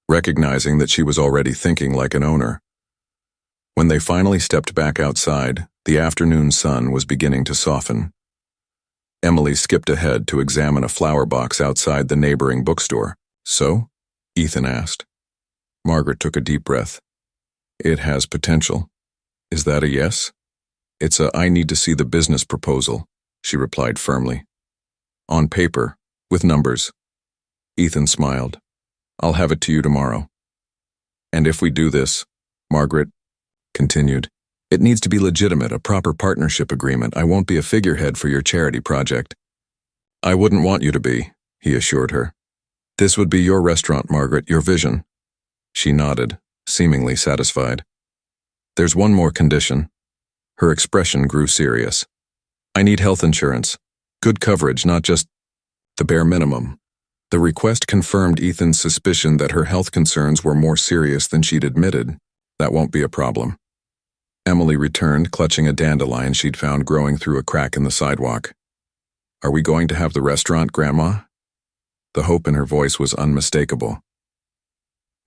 recognizing that she was already thinking like an owner. When they finally stepped back outside, the afternoon sun was beginning to soften. Emily skipped ahead to examine a flower box outside the neighboring bookstore. "So?" Ethan asked. Margaret took a deep breath. "It has potential. Is that a yes?" "It's a I need to see the business proposal," she replied firmly. "On paper, with numbers." Ethan smiled. "I'll have it to you tomorrow." "And if we do this," Margaret continued, "it needs to be legitimate, a proper partnership agreement. I won't be a figurehead for your charity project." "I wouldn't want you to be," he assured her. "This would be your restaurant, Margaret, your vision." She nodded, seemingly satisfied. "There's one more condition." Her expression grew serious. "I need health insurance. Good coverage, not just the bare minimum." The request confirmed Ethan's suspicion that her health concerns were more serious than she'd admitted. "That won't be a problem." Emily returned, clutching a dandelion she'd found growing through a crack in the sidewalk. "Are we going to have the restaurant, Grandma?" The hope in her voice was unmistakable.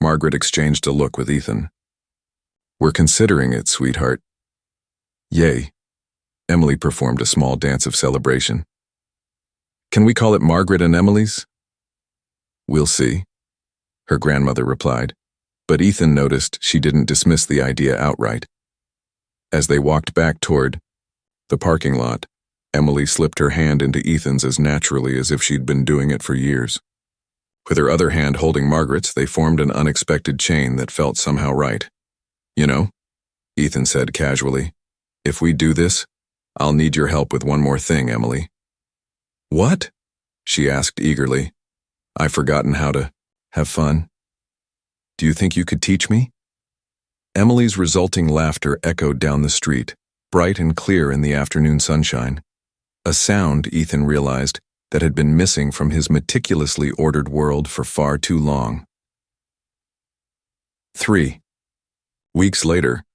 Margaret exchanged a look with Ethan. "We're considering it, sweetheart." "Yay." Emily performed a small dance of celebration. "Can we call it Margaret and Emily's?" "We'll see," her grandmother replied, but Ethan noticed she didn't dismiss the idea outright. As they walked back toward the parking lot, Emily slipped her hand into Ethan's as naturally as if she'd been doing it for years. With her other hand holding Margaret's, they formed an unexpected chain that felt somehow right. "You know," Ethan said casually, "if we do this, I'll need your help with one more thing, Emily." "What?" she asked eagerly. "I've forgotten how to have fun. Do you think you could teach me?" Emily's resulting laughter echoed down the street, bright and clear in the afternoon sunshine. A sound, Ethan realized, that had been missing from his meticulously ordered world for far too long. 3. Weeks later,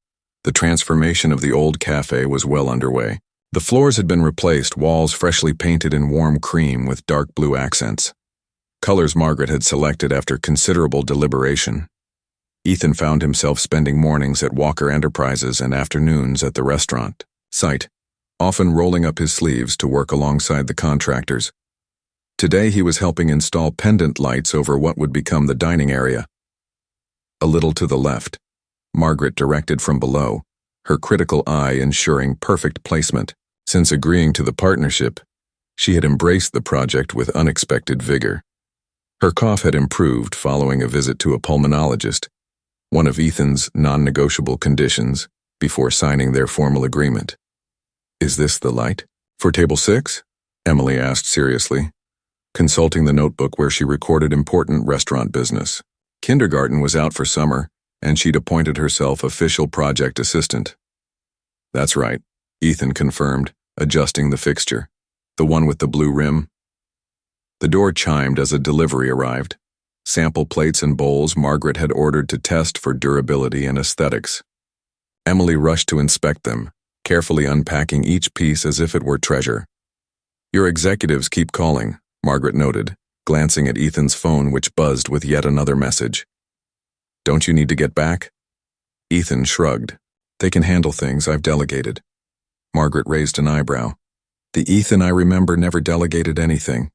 the transformation of the old cafe was well underway. The floors had been replaced, walls freshly painted in warm cream with dark blue accents. Colors Margaret had selected after considerable deliberation. Ethan found himself spending mornings at Walker Enterprises and afternoons at the restaurant site, often rolling up his sleeves to work alongside the contractors. Today he was helping install pendant lights over what would become the dining area. A little to the left, Margaret directed from below, her critical eye ensuring perfect placement. Since agreeing to the partnership, she had embraced the project with unexpected vigor. Her cough had improved following a visit to a pulmonologist, one of Ethan's non-negotiable conditions before signing their formal agreement. "Is this the light for table 6? Emily asked seriously, consulting the notebook where she recorded important restaurant business. Kindergarten was out for summer, and she'd appointed herself official project assistant. "That's right," Ethan confirmed, adjusting the fixture. "The one with the blue rim?" The door chimed as a delivery arrived. Sample plates and bowls Margaret had ordered to test for durability and aesthetics. Emily rushed to inspect them, carefully unpacking each piece as if it were treasure. "Your executives keep calling," Margaret noted, glancing at Ethan's phone which buzzed with yet another message. "Don't you need to get back?" Ethan shrugged. "They can handle things, I've delegated." Margaret raised an eyebrow. "The Ethan I remember never delegated anything.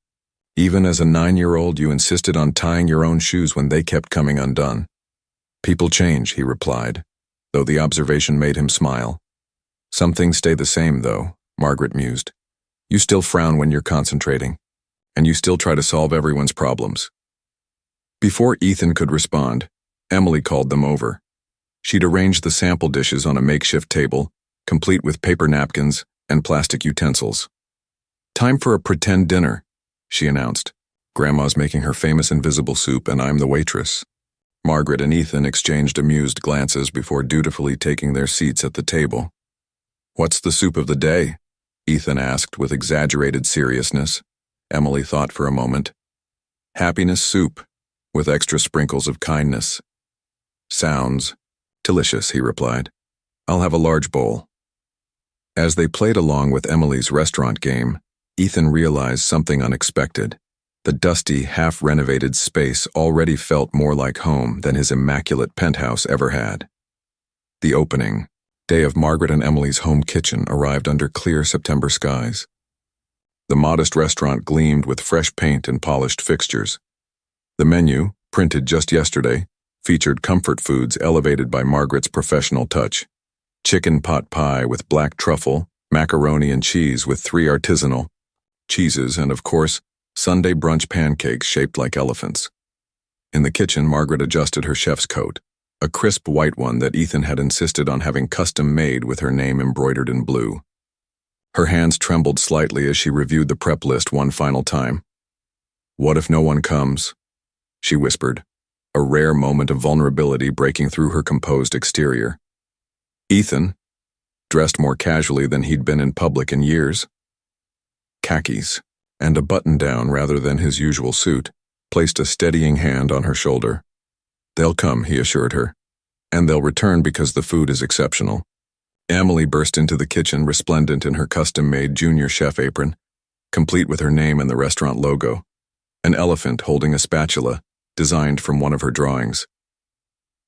Even as a 9-year-old, you insisted on tying your own shoes when they kept coming undone." "People change," he replied, though the observation made him smile. "Some things stay the same, though," Margaret mused. "You still frown when you're concentrating, and you still try to solve everyone's problems." Before Ethan could respond, Emily called them over. She'd arranged the sample dishes on a makeshift table, complete with paper napkins and plastic utensils. "Time for a pretend dinner," she announced. "Grandma's making her famous invisible soup and I'm the waitress." Margaret and Ethan exchanged amused glances before dutifully taking their seats at the table. "What's the soup of the day?" Ethan asked with exaggerated seriousness. Emily thought for a moment. "Happiness soup, with extra sprinkles of kindness." "Sounds delicious," he replied. "I'll have a large bowl." As they played along with Emily's restaurant game, Ethan realized something unexpected. The dusty, half-renovated space already felt more like home than his immaculate penthouse ever had. The opening day of Margaret and Emily's home kitchen arrived under clear September skies. The modest restaurant gleamed with fresh paint and polished fixtures. The menu, printed just yesterday, featured comfort foods elevated by Margaret's professional touch. Chicken pot pie with black truffle, macaroni and cheese with 3 artisanal cheeses, and of course, Sunday brunch pancakes shaped like elephants. In the kitchen, Margaret adjusted her chef's coat, a crisp white one that Ethan had insisted on having custom made with her name embroidered in blue. Her hands trembled slightly as she reviewed the prep list one final time. "What if no one comes?" she whispered, a rare moment of vulnerability breaking through her composed exterior. Ethan, dressed more casually than he'd been in public in years, khakis, and a button-down rather than his usual suit, placed a steadying hand on her shoulder. "They'll come," he assured her, "and they'll return because the food is exceptional." Emily burst into the kitchen resplendent in her custom-made junior chef apron, complete with her name and the restaurant logo, an elephant holding a spatula, designed from one of her drawings.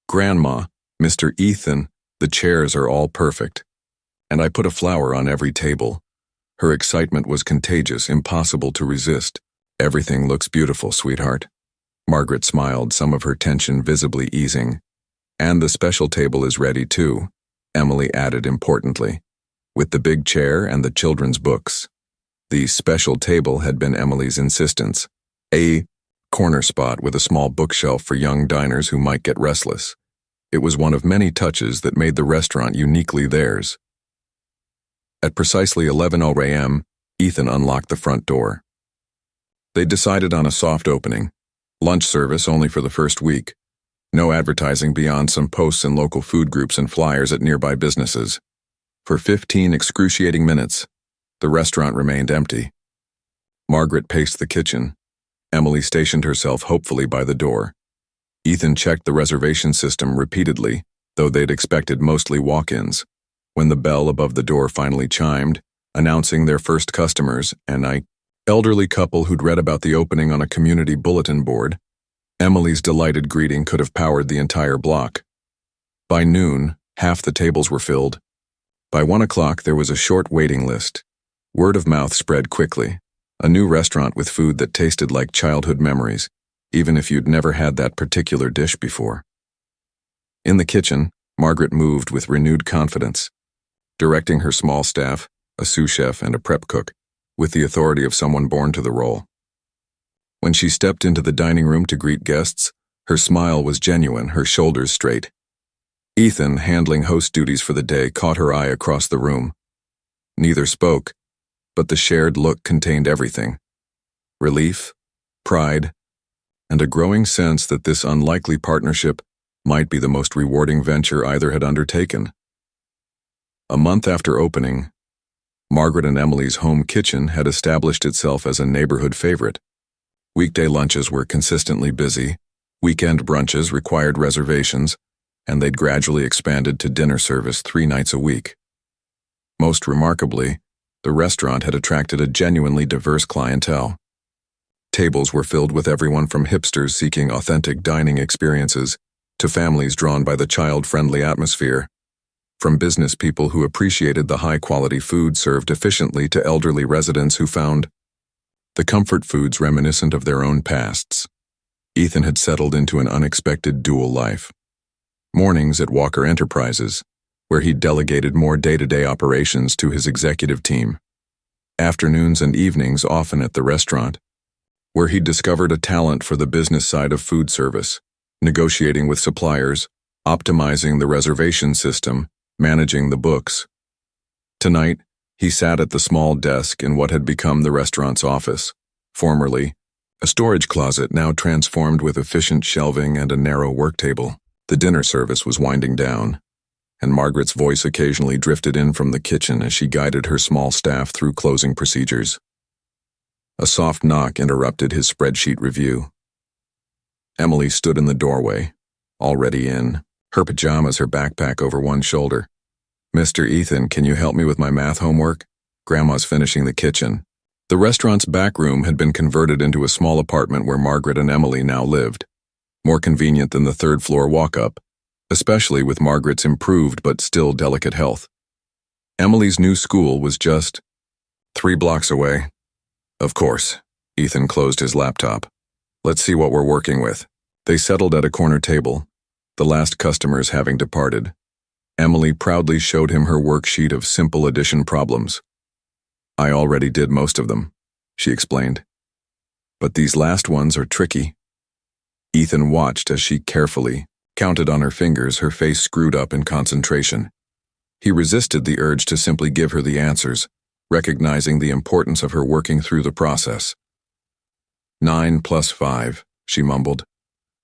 "Grandma, Mr. Ethan, the chairs are all perfect. And I put a flower on every table." Her excitement was contagious, impossible to resist. "Everything looks beautiful, sweetheart." Margaret smiled, some of her tension visibly easing. "And the special table is ready too," Emily added importantly, "with the big chair and the children's books." The special table had been Emily's insistence, a corner spot with a small bookshelf for young diners who might get restless. It was one of many touches that made the restaurant uniquely theirs. At precisely 11:00 a.m., Ethan unlocked the front door. They decided on a soft opening, lunch service only for the first week, no advertising beyond some posts in local food groups and flyers at nearby businesses. For 15 excruciating minutes, the restaurant remained empty. Margaret paced the kitchen. Emily stationed herself hopefully by the door. Ethan checked the reservation system repeatedly, though they'd expected mostly walk-ins. When the bell above the door finally chimed, announcing their first customers, an elderly couple who'd read about the opening on a community bulletin board, Emily's delighted greeting could have powered the entire block. By noon, half the tables were filled. By 1 o'clock, there was a short waiting list. Word of mouth spread quickly. A new restaurant with food that tasted like childhood memories, even if you'd never had that particular dish before. In the kitchen, Margaret moved with renewed confidence, directing her small staff, a sous chef and a prep cook, with the authority of someone born to the role. When she stepped into the dining room to greet guests, her smile was genuine, her shoulders straight. Ethan, handling host duties for the day, caught her eye across the room. Neither spoke, but the shared look contained everything: relief, pride, and a growing sense that this unlikely partnership might be the most rewarding venture either had undertaken. A month after opening, Margaret and Emily's home kitchen had established itself as a neighborhood favorite. Weekday lunches were consistently busy, weekend brunches required reservations, and they'd gradually expanded to dinner service 3 nights a week. Most remarkably, the restaurant had attracted a genuinely diverse clientele. Tables were filled with everyone from hipsters seeking authentic dining experiences to families drawn by the child-friendly atmosphere, from business people who appreciated the high-quality food served efficiently to elderly residents who found the comfort foods reminiscent of their own pasts. Ethan had settled into an unexpected dual life. Mornings at Walker Enterprises, where he delegated more day-to-day operations to his executive team. Afternoons and evenings often at the restaurant, where he discovered a talent for the business side of food service, negotiating with suppliers, optimizing the reservation system, managing the books. Tonight, he sat at the small desk in what had become the restaurant's office, formerly a storage closet now transformed with efficient shelving and a narrow work table. The dinner service was winding down, and Margaret's voice occasionally drifted in from the kitchen as she guided her small staff through closing procedures. A soft knock interrupted his spreadsheet review. Emily stood in the doorway, already in her pajamas, her backpack over one shoulder. "Mr. Ethan, can you help me with my math homework? Grandma's finishing the kitchen." The restaurant's back room had been converted into a small apartment where Margaret and Emily now lived. More convenient than the third-floor walk-up, especially with Margaret's improved but still delicate health. Emily's new school was just 3 blocks away. Of course, Ethan closed his laptop. Let's see what we're working with. They settled at a corner table, the last customers having departed. Emily proudly showed him her worksheet of simple addition problems. I already did most of them, she explained. But these last ones are tricky. Ethan watched as she carefully counted on her fingers, her face screwed up in concentration. He resisted the urge to simply give her the answers, recognizing the importance of her working through the process. 9 plus 5, she mumbled.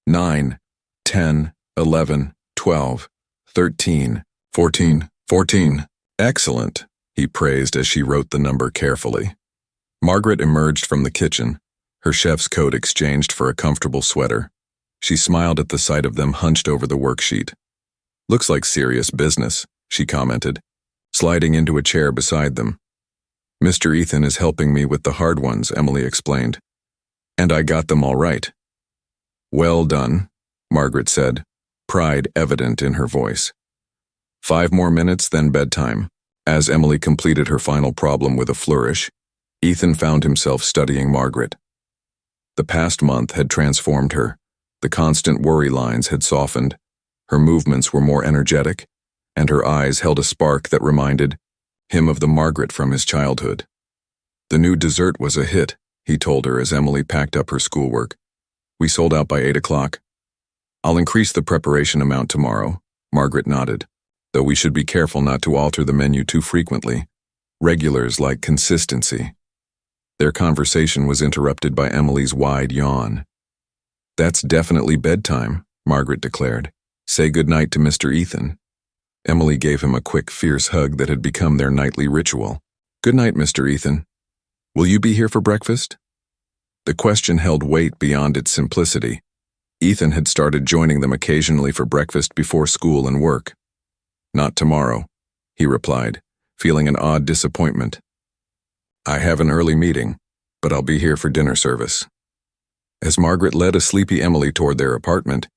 9, 10, 11, 12, 13, 14. Excellent, he praised as she wrote the number carefully. Margaret emerged from the kitchen, her chef's coat exchanged for a comfortable sweater. She smiled at the sight of them hunched over the worksheet. Looks like serious business, she commented, sliding into a chair beside them. Mr. Ethan is helping me with the hard ones, Emily explained. And I got them all right. Well done, Margaret said, pride evident in her voice. 5 more minutes, then bedtime. As Emily completed her final problem with a flourish, Ethan found himself studying Margaret. The past month had transformed her. The constant worry lines had softened. Her movements were more energetic, and her eyes held a spark that reminded him of the Margaret from his childhood. The new dessert was a hit, he told her as Emily packed up her schoolwork. We sold out by 8 o'clock. I'll increase the preparation amount tomorrow, Margaret nodded, though we should be careful not to alter the menu too frequently. Regulars like consistency. Their conversation was interrupted by Emily's wide yawn. That's definitely bedtime, Margaret declared. Say goodnight to Mr. Ethan. Emily gave him a quick, fierce hug that had become their nightly ritual. Good night, Mr. Ethan. Will you be here for breakfast? The question held weight beyond its simplicity. Ethan had started joining them occasionally for breakfast before school and work. Not tomorrow, he replied, feeling an odd disappointment. I have an early meeting, but I'll be here for dinner service. As Margaret led a sleepy Emily toward their apartment,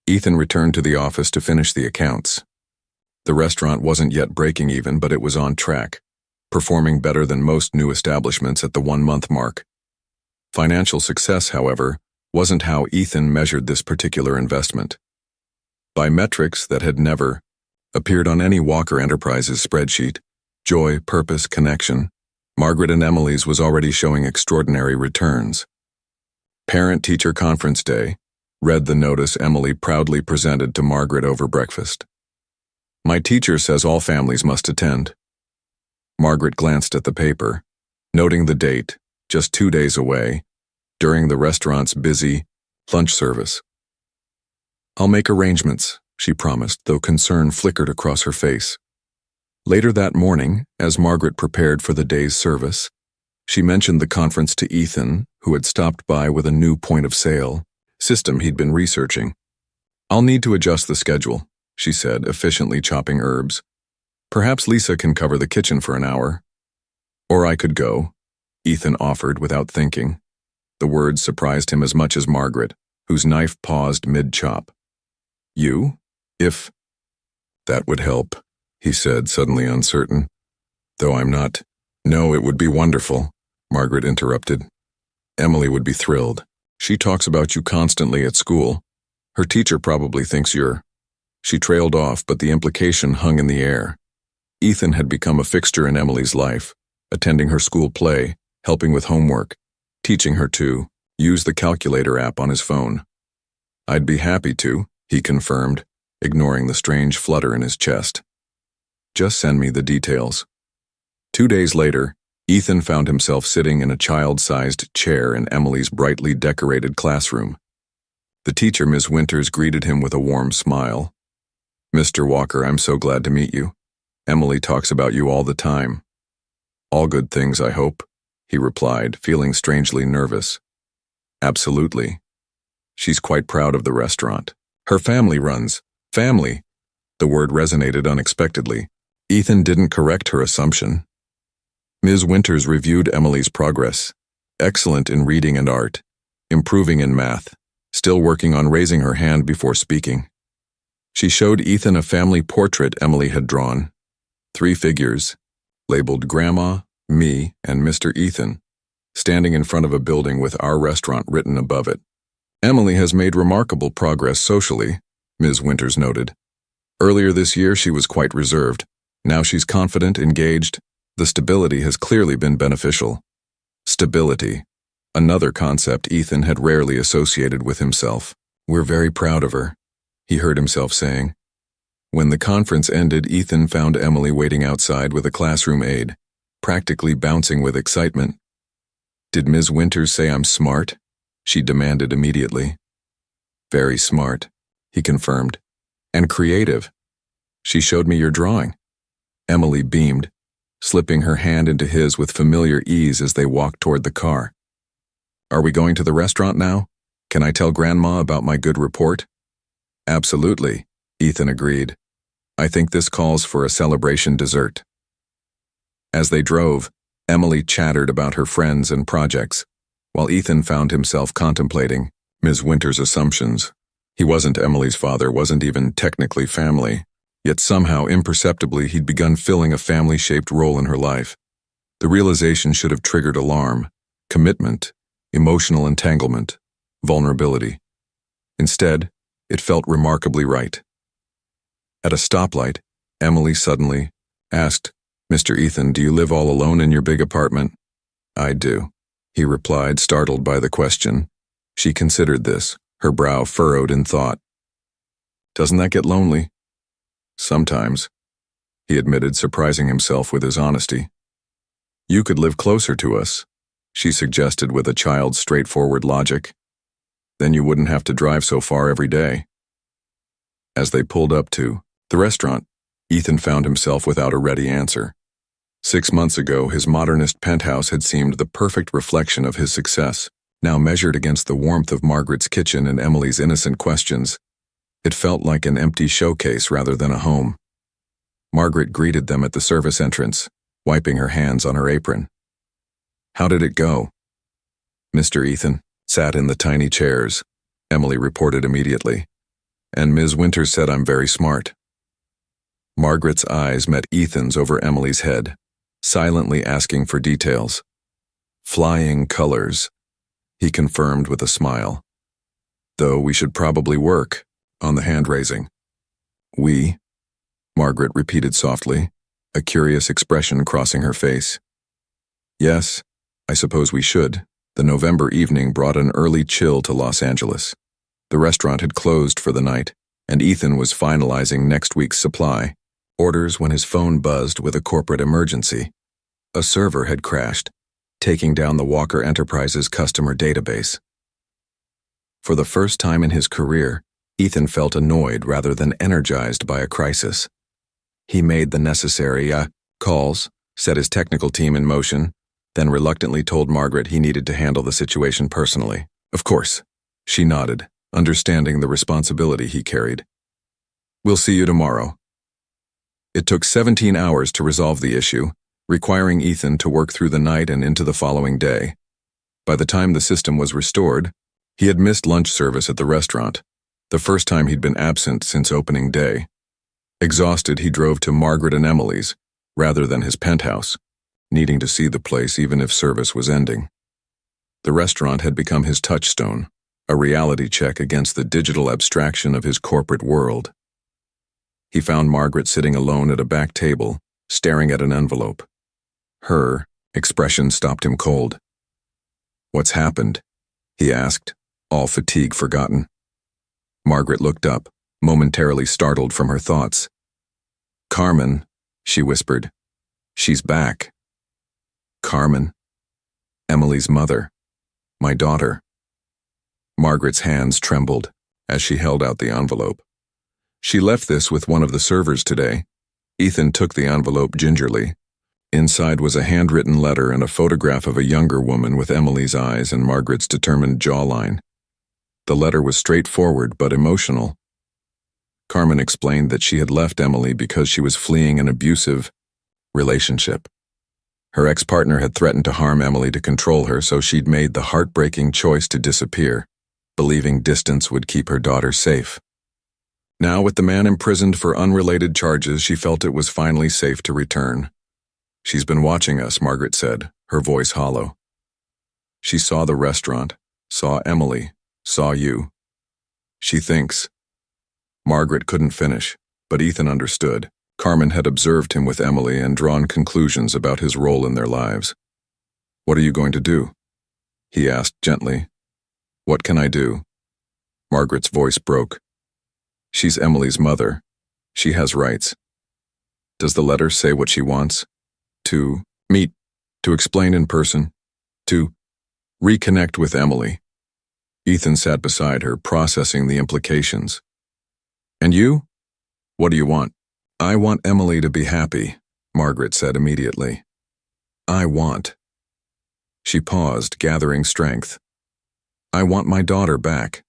Ethan returned to the office to finish the accounts. The restaurant wasn't yet breaking even, but it was on track, performing better than most new establishments at the 1-month mark. Financial success, however, wasn't how Ethan measured this particular investment. By metrics that had never appeared on any Walker Enterprises spreadsheet, joy, purpose, connection, Margaret and Emily's was already showing extraordinary returns. Parent-Teacher Conference Day, read the notice Emily proudly presented to Margaret over breakfast. My teacher says all families must attend. Margaret glanced at the paper, noting the date, just 2 days away, during the restaurant's busy lunch service. I'll make arrangements, she promised, though concern flickered across her face. Later that morning, as Margaret prepared for the day's service, she mentioned the conference to Ethan, who had stopped by with a new point-of-sale system he'd been researching. I'll need to adjust the schedule, she said, efficiently chopping herbs. Perhaps Lisa can cover the kitchen for an hour. Or I could go, Ethan offered without thinking. The words surprised him as much as Margaret, whose knife paused mid-chop. You? If that would help, he said, suddenly uncertain. Though I'm not. No, it would be wonderful, Margaret interrupted. Emily would be thrilled. She talks about you constantly at school. Her teacher probably thinks you're. She trailed off, but the implication hung in the air. Ethan had become a fixture in Emily's life, attending her school play, helping with homework, teaching her to use the calculator app on his phone. I'd be happy to, he confirmed, ignoring the strange flutter in his chest. Just send me the details. 2 days later, Ethan found himself sitting in a child-sized chair in Emily's brightly decorated classroom. The teacher, Ms. Winters, greeted him with a warm smile. Mr. Walker, I'm so glad to meet you. Emily talks about you all the time. All good things, I hope, he replied, feeling strangely nervous. Absolutely. She's quite proud of the restaurant. Her family runs. Family. The word resonated unexpectedly. Ethan didn't correct her assumption. Ms. Winters reviewed Emily's progress. Excellent in reading and art. Improving in math. Still working on raising her hand before speaking. She showed Ethan a family portrait Emily had drawn. 3 figures, labeled Grandma, me, and Mr. Ethan, standing in front of a building with "Our Restaurant" written above it. Emily has made remarkable progress socially, Ms. Winters noted. Earlier this year she was quite reserved. Now she's confident, engaged. The stability has clearly been beneficial. Stability. Another concept Ethan had rarely associated with himself. "We're very proud of her," he heard himself saying. When the conference ended, Ethan found Emily waiting outside with a classroom aide, practically bouncing with excitement. "Did Ms. Winters say I'm smart?" she demanded immediately. "Very smart," he confirmed. "And creative. She showed me your drawing." Emily beamed, slipping her hand into his with familiar ease as they walked toward the car. "Are we going to the restaurant now? Can I tell Grandma about my good report?" "Absolutely," Ethan agreed. "I think this calls for a celebration dessert." As they drove, Emily chattered about her friends and projects, while Ethan found himself contemplating Ms. Winters' assumptions. He wasn't Emily's father, wasn't even technically family, yet somehow imperceptibly he'd begun filling a family-shaped role in her life. The realization should have triggered alarm, commitment, emotional entanglement, vulnerability. Instead, it felt remarkably right. At a stoplight, Emily suddenly asked, "Mr. Ethan, do you live all alone in your big apartment?" "I do," he replied, startled by the question. She considered this, her brow furrowed in thought. "Doesn't that get lonely?" "Sometimes," he admitted, surprising himself with his honesty. "You could live closer to us," she suggested with a child's straightforward logic. "Then you wouldn't have to drive so far every day." As they pulled up to the restaurant, Ethan found himself without a ready answer. 6 months ago, his modernist penthouse had seemed the perfect reflection of his success. Now measured against the warmth of Margaret's kitchen and Emily's innocent questions, it felt like an empty showcase rather than a home. Margaret greeted them at the service entrance, wiping her hands on her apron. "How did it go?" "Mr. Ethan sat in the tiny chairs," Emily reported immediately. "And Ms. Winters said I'm very smart." Margaret's eyes met Ethan's over Emily's head, silently asking for details. "Flying colors," he confirmed with a smile. "Though we should probably work on the hand-raising." "We?" Margaret repeated softly, a curious expression crossing her face. "Yes, I suppose we should." The November evening brought an early chill to Los Angeles. The restaurant had closed for the night, and Ethan was finalizing next week's supply orders when his phone buzzed with a corporate emergency. A server had crashed, taking down the Walker Enterprises customer database. For the first time in his career, Ethan felt annoyed rather than energized by a crisis. He made the necessary calls, set his technical team in motion, then reluctantly told Margaret he needed to handle the situation personally. "Of course," she nodded, understanding the responsibility he carried. "We'll see you tomorrow." It took 17 hours to resolve the issue, requiring Ethan to work through the night and into the following day. By the time the system was restored, he had missed lunch service at the restaurant, the first time he'd been absent since opening day. Exhausted, he drove to Margaret and Emily's, rather than his penthouse, needing to see the place even if service was ending. The restaurant had become his touchstone, a reality check against the digital abstraction of his corporate world. He found Margaret sitting alone at a back table, staring at an envelope. Her expression stopped him cold. "What's happened?" he asked, all fatigue forgotten. Margaret looked up, momentarily startled from her thoughts. "Carmen," she whispered. "She's back." "Carmen? Emily's mother. My daughter." Margaret's hands trembled as she held out the envelope. "She left this with one of the servers today." Ethan took the envelope gingerly. Inside was a handwritten letter and a photograph of a younger woman with Emily's eyes and Margaret's determined jawline. The letter was straightforward but emotional. Carmen explained that she had left Emily because she was fleeing an abusive relationship. Her ex-partner had threatened to harm Emily to control her, so she'd made the heartbreaking choice to disappear, believing distance would keep her daughter safe. Now, with the man imprisoned for unrelated charges, she felt it was finally safe to return. "She's been watching us," Margaret said, her voice hollow. "She saw the restaurant, saw Emily, saw you. She thinks." Margaret couldn't finish, but Ethan understood. Carmen had observed him with Emily and drawn conclusions about his role in their lives. "What are you going to do?" he asked gently. "What can I do?" Margaret's voice broke. "She's Emily's mother. She has rights." "Does the letter say what she wants?" "To meet, to explain in person, to reconnect with Emily." Ethan sat beside her, processing the implications. "And you? What do you want?" "I want Emily to be happy," Margaret said immediately. "I want." She paused, gathering strength. "I want my daughter back.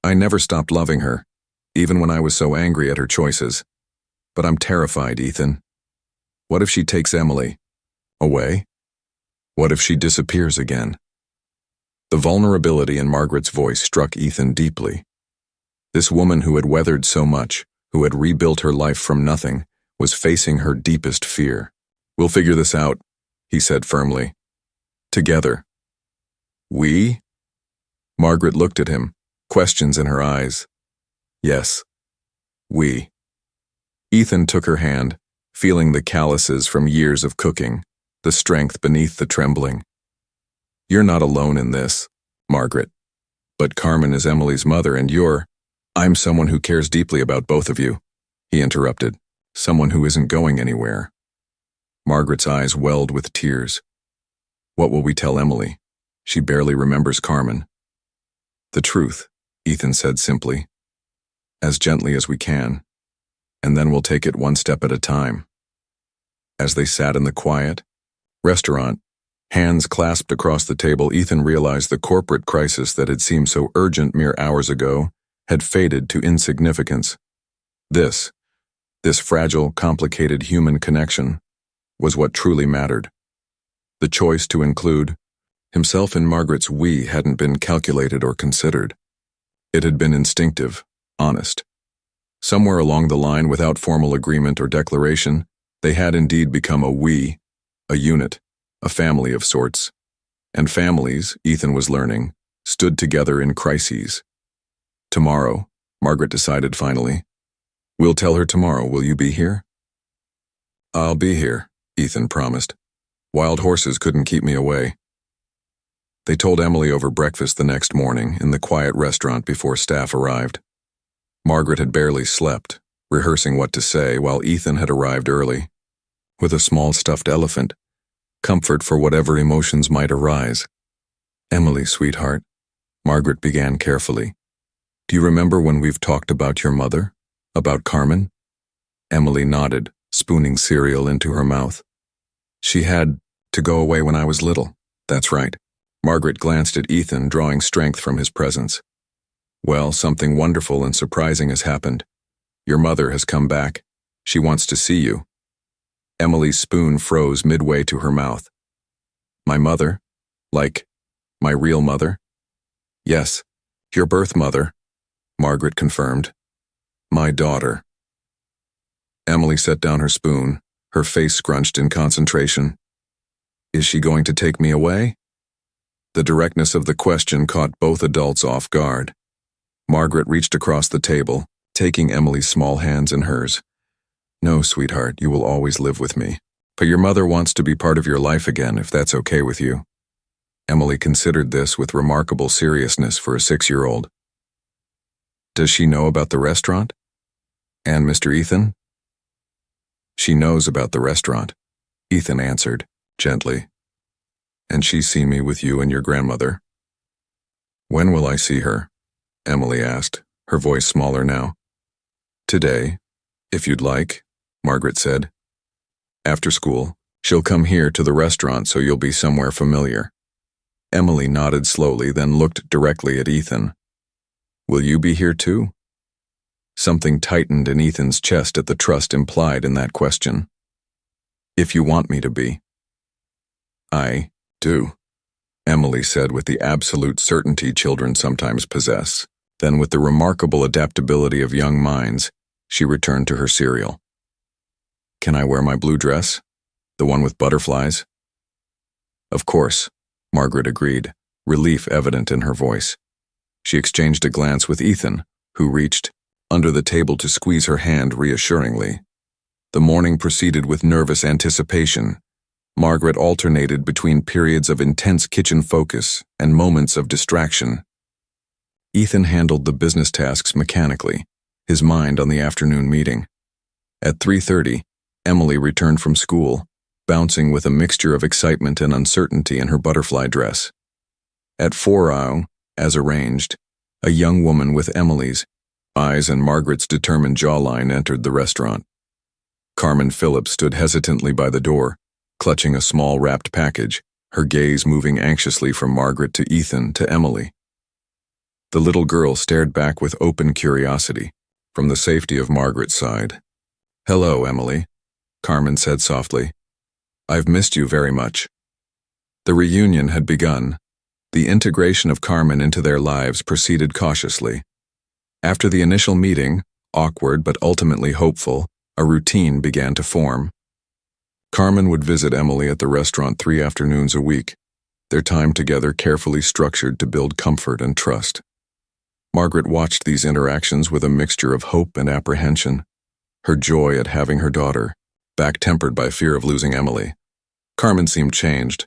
I never stopped loving her, even when I was so angry at her choices. But I'm terrified, Ethan. What if she takes Emily away? What if she disappears again?" The vulnerability in Margaret's voice struck Ethan deeply. This woman who had weathered so much, who had rebuilt her life from nothing, was facing her deepest fear. "We'll figure this out," he said firmly. "Together." "We?" Margaret looked at him, questions in her eyes. "Yes, we." Ethan took her hand, feeling the calluses from years of cooking, the strength beneath the trembling. "You're not alone in this, Margaret. But Carmen is Emily's mother and I'm someone who cares deeply about both of you," he interrupted. "Someone who isn't going anywhere." Margaret's eyes welled with tears. "What will we tell Emily? She barely remembers Carmen." "The truth," Ethan said simply. "As gently as we can. And then we'll take it one step at a time." As they sat in the quiet restaurant, hands clasped across the table, Ethan realized the corporate crisis that had seemed so urgent mere hours ago had faded to insignificance. This fragile, complicated human connection was what truly mattered. The choice to include himself in Margaret's "we" hadn't been calculated or considered. It had been instinctive, honest. Somewhere along the line, without formal agreement or declaration, they had indeed become a "we," a unit, a family of sorts. And families, Ethan was learning, stood together in crises. "Tomorrow," Margaret decided finally. "We'll tell her tomorrow. Will you be here?" "I'll be here," Ethan promised. "Wild horses couldn't keep me away." They told Emily over breakfast the next morning in the quiet restaurant before staff arrived. Margaret had barely slept, rehearsing what to say, while Ethan had arrived early, with a small stuffed elephant, comfort for whatever emotions might arise. "Emily, sweetheart," Margaret began carefully. "Do you remember when we've talked about your mother? About Carmen?" Emily nodded, spooning cereal into her mouth. "She had to go away when I was little." "That's right." Margaret glanced at Ethan, drawing strength from his presence. "Well, something wonderful and surprising has happened. Your mother has come back. She wants to see you." Emily's spoon froze midway to her mouth. "My mother? Like, my real mother?" "Yes, your birth mother," Margaret confirmed. "My daughter." Emily set down her spoon, her face scrunched in concentration. "Is she going to take me away?" The directness of the question caught both adults off guard. Margaret reached across the table, taking Emily's small hands in hers. "No, sweetheart, you will always live with me. But your mother wants to be part of your life again, if that's okay with you." Emily considered this with remarkable seriousness for a 6-year-old. "Does she know about the restaurant? And Mr. Ethan?" "She knows about the restaurant," Ethan answered, gently. "And she's seen me with you and your grandmother." "When will I see her?" Emily asked, her voice smaller now. "Today, if you'd like," Margaret said. "After school, she'll come here to the restaurant so you'll be somewhere familiar." Emily nodded slowly, then looked directly at Ethan. "Will you be here too?" Something tightened in Ethan's chest at the trust implied in that question. "If you want me to be." I do, Emily said with the absolute certainty children sometimes possess. Then, with the remarkable adaptability of young minds, she returned to her cereal. Can I wear my blue dress? The one with butterflies? Of course, Margaret agreed, relief evident in her voice. She exchanged a glance with Ethan, who reached under the table to squeeze her hand reassuringly. The morning proceeded with nervous anticipation. Margaret alternated between periods of intense kitchen focus and moments of distraction. Ethan handled the business tasks mechanically, his mind on the afternoon meeting. At 3:30, Emily returned from school, bouncing with a mixture of excitement and uncertainty in her butterfly dress. At 4:00, as arranged, a young woman with Emily's eyes and Margaret's determined jawline entered the restaurant. Carmen Phillips stood hesitantly by the door, clutching a small wrapped package, her gaze moving anxiously from Margaret to Ethan to Emily. The little girl stared back with open curiosity, from the safety of Margaret's side. "Hello, Emily," Carmen said softly. "I've missed you very much." The reunion had begun. The integration of Carmen into their lives proceeded cautiously. After the initial meeting, awkward but ultimately hopeful, a routine began to form. Carmen would visit Emily at the restaurant 3 afternoons a week, their time together carefully structured to build comfort and trust. Margaret watched these interactions with a mixture of hope and apprehension, her joy at having her daughter, back tempered by fear of losing Emily. Carmen seemed changed,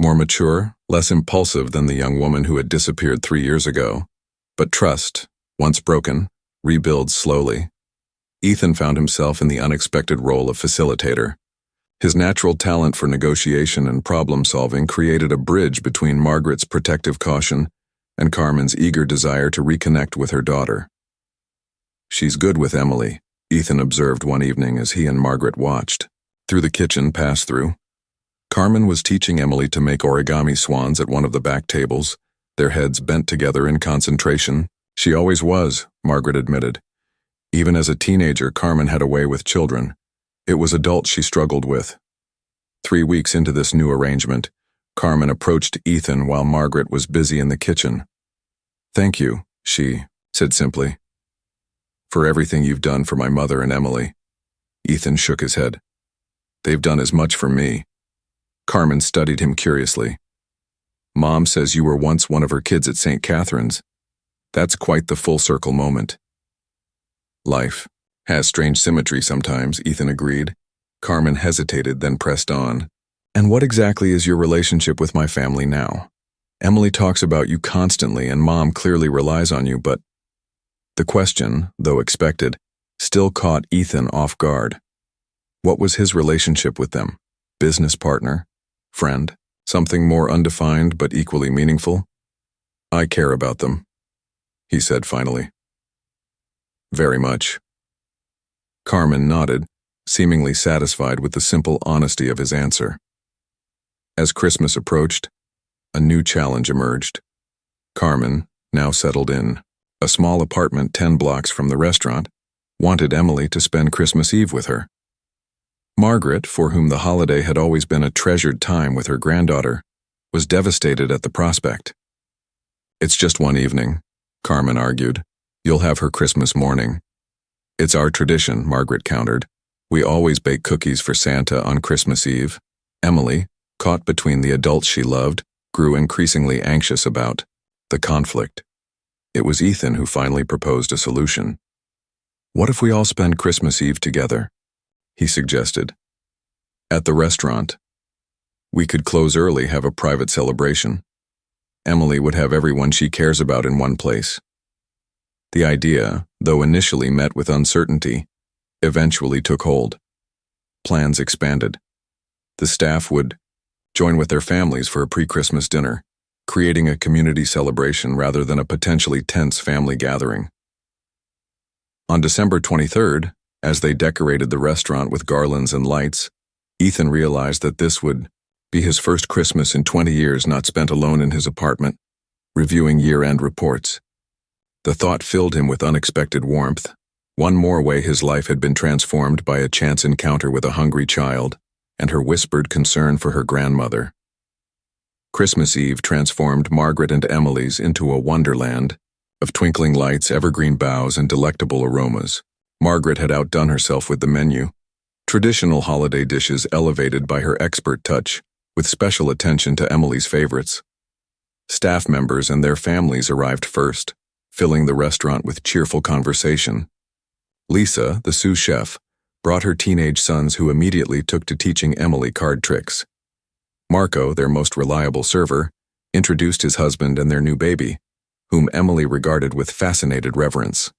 more mature, less impulsive than the young woman who had disappeared 3 years ago. But trust, once broken, rebuilds slowly. Ethan found himself in the unexpected role of facilitator. His natural talent for negotiation and problem-solving created a bridge between Margaret's protective caution and Carmen's eager desire to reconnect with her daughter. "She's good with Emily," Ethan observed one evening as he and Margaret watched. Through the kitchen pass-through, Carmen was teaching Emily to make origami swans at one of the back tables, their heads bent together in concentration. "She always was," Margaret admitted. Even as a teenager, Carmen had a way with children. It was adults she struggled with. 3 weeks into this new arrangement, Carmen approached Ethan while Margaret was busy in the kitchen. "Thank you," she said simply, "for everything you've done for my mother and Emily." Ethan shook his head. "They've done as much for me." Carmen studied him curiously. "Mom says you were once one of her kids at St. Catherine's. That's quite the full circle moment." "Life has strange symmetry sometimes," Ethan agreed. Carmen hesitated, then pressed on. "And what exactly is your relationship with my family now? Emily talks about you constantly and Mom clearly relies on you, but..." The question, though expected, still caught Ethan off guard. What was his relationship with them? Business partner? Friend? Something more undefined but equally meaningful? "I care about them," he said finally. "Very much." Carmen nodded, seemingly satisfied with the simple honesty of his answer. As Christmas approached, a new challenge emerged. Carmen, now settled in a small apartment 10 blocks from the restaurant, wanted Emily to spend Christmas Eve with her. Margaret, for whom the holiday had always been a treasured time with her granddaughter, was devastated at the prospect. "It's just one evening," Carmen argued. "You'll have her Christmas morning." "It's our tradition," Margaret countered. "We always bake cookies for Santa on Christmas Eve." Emily, caught between the adults she loved, grew increasingly anxious about the conflict. It was Ethan who finally proposed a solution. "What if we all spend Christmas Eve together?" he suggested. "At the restaurant. We could close early, have a private celebration. Emily would have everyone she cares about in one place." The idea, though initially met with uncertainty, eventually took hold. Plans expanded. The staff would join with their families for a pre-Christmas dinner, creating a community celebration rather than a potentially tense family gathering. On December 23rd, as they decorated the restaurant with garlands and lights, Ethan realized that this would be his first Christmas in 20 years not spent alone in his apartment, reviewing year-end reports. The thought filled him with unexpected warmth. One more way his life had been transformed by a chance encounter with a hungry child and her whispered concern for her grandmother. Christmas Eve transformed Margaret and Emily's into a wonderland of twinkling lights, evergreen boughs, and delectable aromas. Margaret had outdone herself with the menu. Traditional holiday dishes elevated by her expert touch, with special attention to Emily's favorites. Staff members and their families arrived first, filling the restaurant with cheerful conversation. Lisa, the sous chef, brought her teenage sons who immediately took to teaching Emily card tricks. Marco, their most reliable server, introduced his husband and their new baby, whom Emily regarded with fascinated reverence.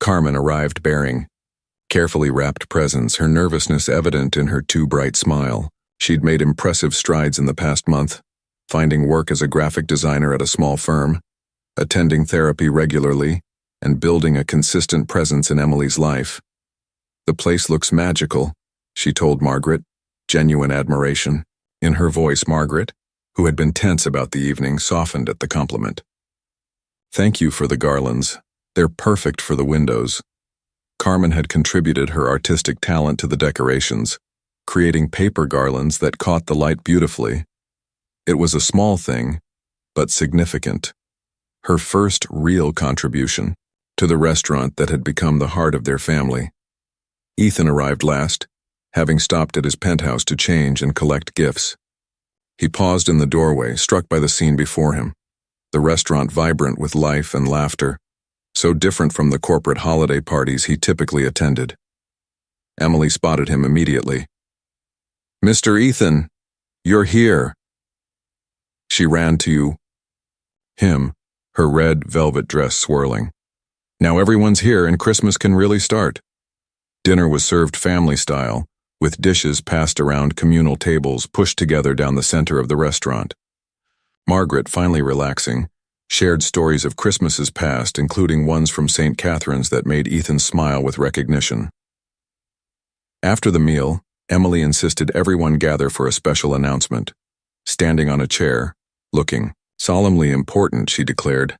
Carmen arrived bearing carefully wrapped presents, her nervousness evident in her too bright smile. She'd made impressive strides in the past month, finding work as a graphic designer at a small firm, attending therapy regularly, and building a consistent presence in Emily's life. "The place looks magical," she told Margaret, genuine admiration. In her voice, Margaret, who had been tense about the evening, softened at the compliment. "Thank you for the garlands. They're perfect for the windows." Carmen had contributed her artistic talent to the decorations, creating paper garlands that caught the light beautifully. It was a small thing, but significant. Her first real contribution to the restaurant that had become the heart of their family. Ethan arrived last, having stopped at his penthouse to change and collect gifts. He paused in the doorway, struck by the scene before him. The restaurant vibrant with life and laughter, so different from the corporate holiday parties he typically attended. Emily spotted him immediately. "Mr. Ethan, you're here." She ran to him, her red velvet dress swirling. "Now everyone's here and Christmas can really start." Dinner was served family style, with dishes passed around communal tables pushed together down the center of the restaurant. Margaret, finally relaxing, shared stories of Christmases past, including ones from St. Catherine's that made Ethan smile with recognition. After the meal, Emily insisted everyone gather for a special announcement. Standing on a chair, looking solemnly important, she declared,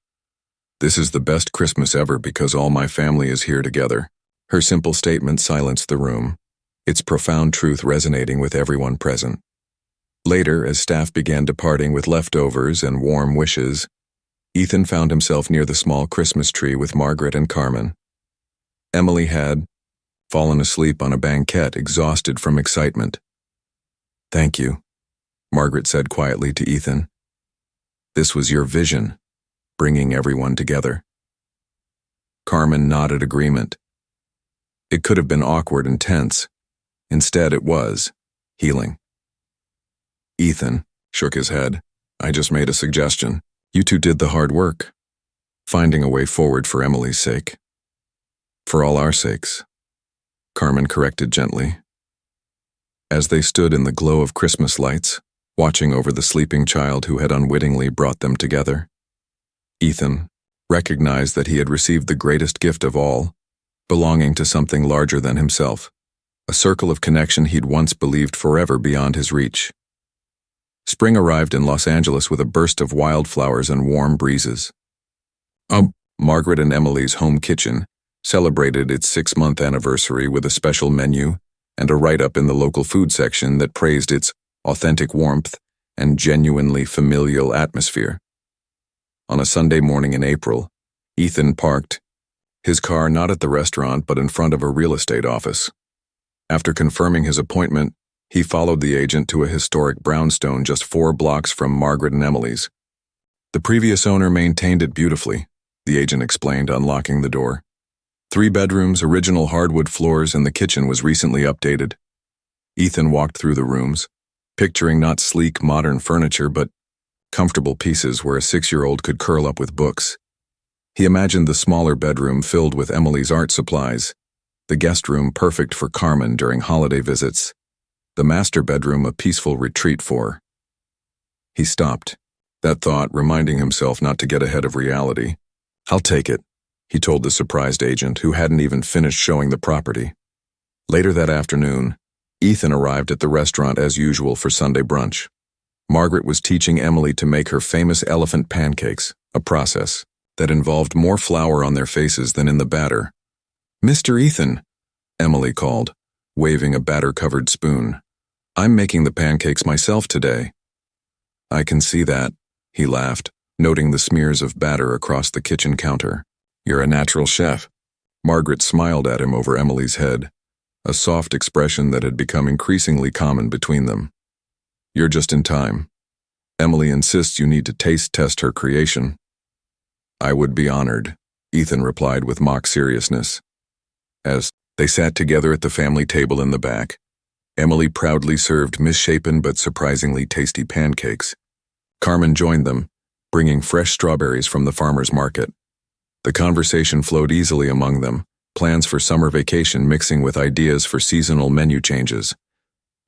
"This is the best Christmas ever because all my family is here together." Her simple statement silenced the room, its profound truth resonating with everyone present. Later, as staff began departing with leftovers and warm wishes, Ethan found himself near the small Christmas tree with Margaret and Carmen. Emily had fallen asleep on a banquette, exhausted from excitement. "Thank you," Margaret said quietly to Ethan. "This was your vision, bringing everyone together." Carmen nodded agreement. It could have been awkward and tense. Instead, it was healing. Ethan shook his head. "I just made a suggestion. You two did the hard work, finding a way forward for Emily's sake. For all our sakes," Carmen corrected gently. As they stood in the glow of Christmas lights, watching over the sleeping child who had unwittingly brought them together, Ethan recognized that he had received the greatest gift of all, belonging to something larger than himself, a circle of connection he'd once believed forever beyond his reach. Spring arrived in Los Angeles with a burst of wildflowers and warm breezes. Margaret and Emily's home kitchen celebrated its 6-month anniversary with a special menu and a write-up in the local food section that praised its authentic warmth and genuinely familial atmosphere. On a Sunday morning in April, Ethan parked his car not at the restaurant but in front of a real estate office. After confirming his appointment, he followed the agent to a historic brownstone just 4 blocks from Margaret and Emily's. The previous owner maintained it beautifully, the agent explained, unlocking the door. 3 bedrooms, original hardwood floors, and the kitchen was recently updated. Ethan walked through the rooms, picturing not sleek, modern furniture, but comfortable pieces where a 6-year-old could curl up with books. He imagined the smaller bedroom filled with Emily's art supplies, the guest room perfect for Carmen during holiday visits, the master bedroom a peaceful retreat for. He stopped, that thought reminding himself not to get ahead of reality. "I'll take it," he told the surprised agent, who hadn't even finished showing the property. Later that afternoon, Ethan arrived at the restaurant as usual for Sunday brunch. Margaret was teaching Emily to make her famous elephant pancakes, a process that involved more flour on their faces than in the batter. "Mr. Ethan," Emily called, waving a batter-covered spoon. "I'm making the pancakes myself today." I can see that, he laughed, noting the smears of batter across the kitchen counter. You're a natural chef. Margaret smiled at him over Emily's head, a soft expression that had become increasingly common between them. You're just in time. Emily insists you need to taste test her creation. I would be honored, Ethan replied with mock seriousness. As they sat together at the family table in the back, Emily proudly served misshapen but surprisingly tasty pancakes. Carmen joined them, bringing fresh strawberries from the farmer's market. The conversation flowed easily among them, plans for summer vacation mixing with ideas for seasonal menu changes.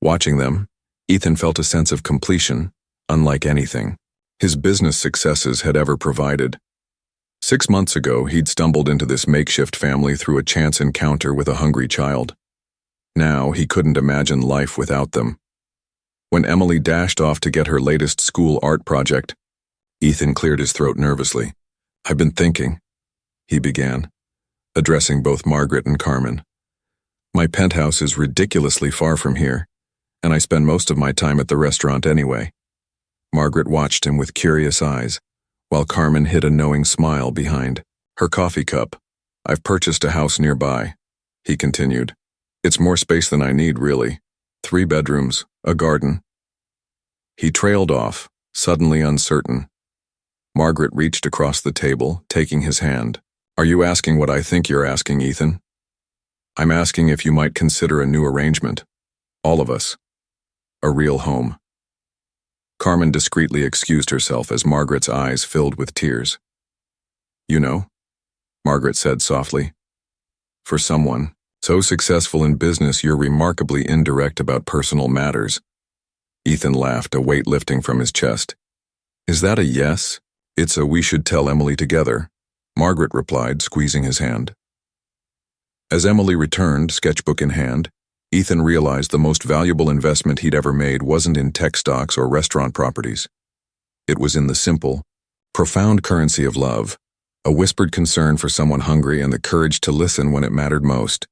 Watching them, Ethan felt a sense of completion, unlike anything his business successes had ever provided. 6 months ago, he'd stumbled into this makeshift family through a chance encounter with a hungry child. Now, he couldn't imagine life without them. When Emily dashed off to get her latest school art project, Ethan cleared his throat nervously. I've been thinking, he began, addressing both Margaret and Carmen. My penthouse is ridiculously far from here, and I spend most of my time at the restaurant anyway. Margaret watched him with curious eyes, while Carmen hid a knowing smile behind her coffee cup. I've purchased a house nearby, he continued. It's more space than I need, really. 3 bedrooms, a garden. He trailed off, suddenly uncertain. Margaret reached across the table, taking his hand. Are you asking what I think you're asking, Ethan? I'm asking if you might consider a new arrangement. All of us. A real home. Carmen discreetly excused herself as Margaret's eyes filled with tears. You know, Margaret said softly. For someone so successful in business, you're remarkably indirect about personal matters. Ethan laughed, a weight lifting from his chest. Is that a yes? It's a we should tell Emily together, Margaret replied, squeezing his hand. As Emily returned, sketchbook in hand, Ethan realized the most valuable investment he'd ever made wasn't in tech stocks or restaurant properties. It was in the simple, profound currency of love, a whispered concern for someone hungry and the courage to listen when it mattered most.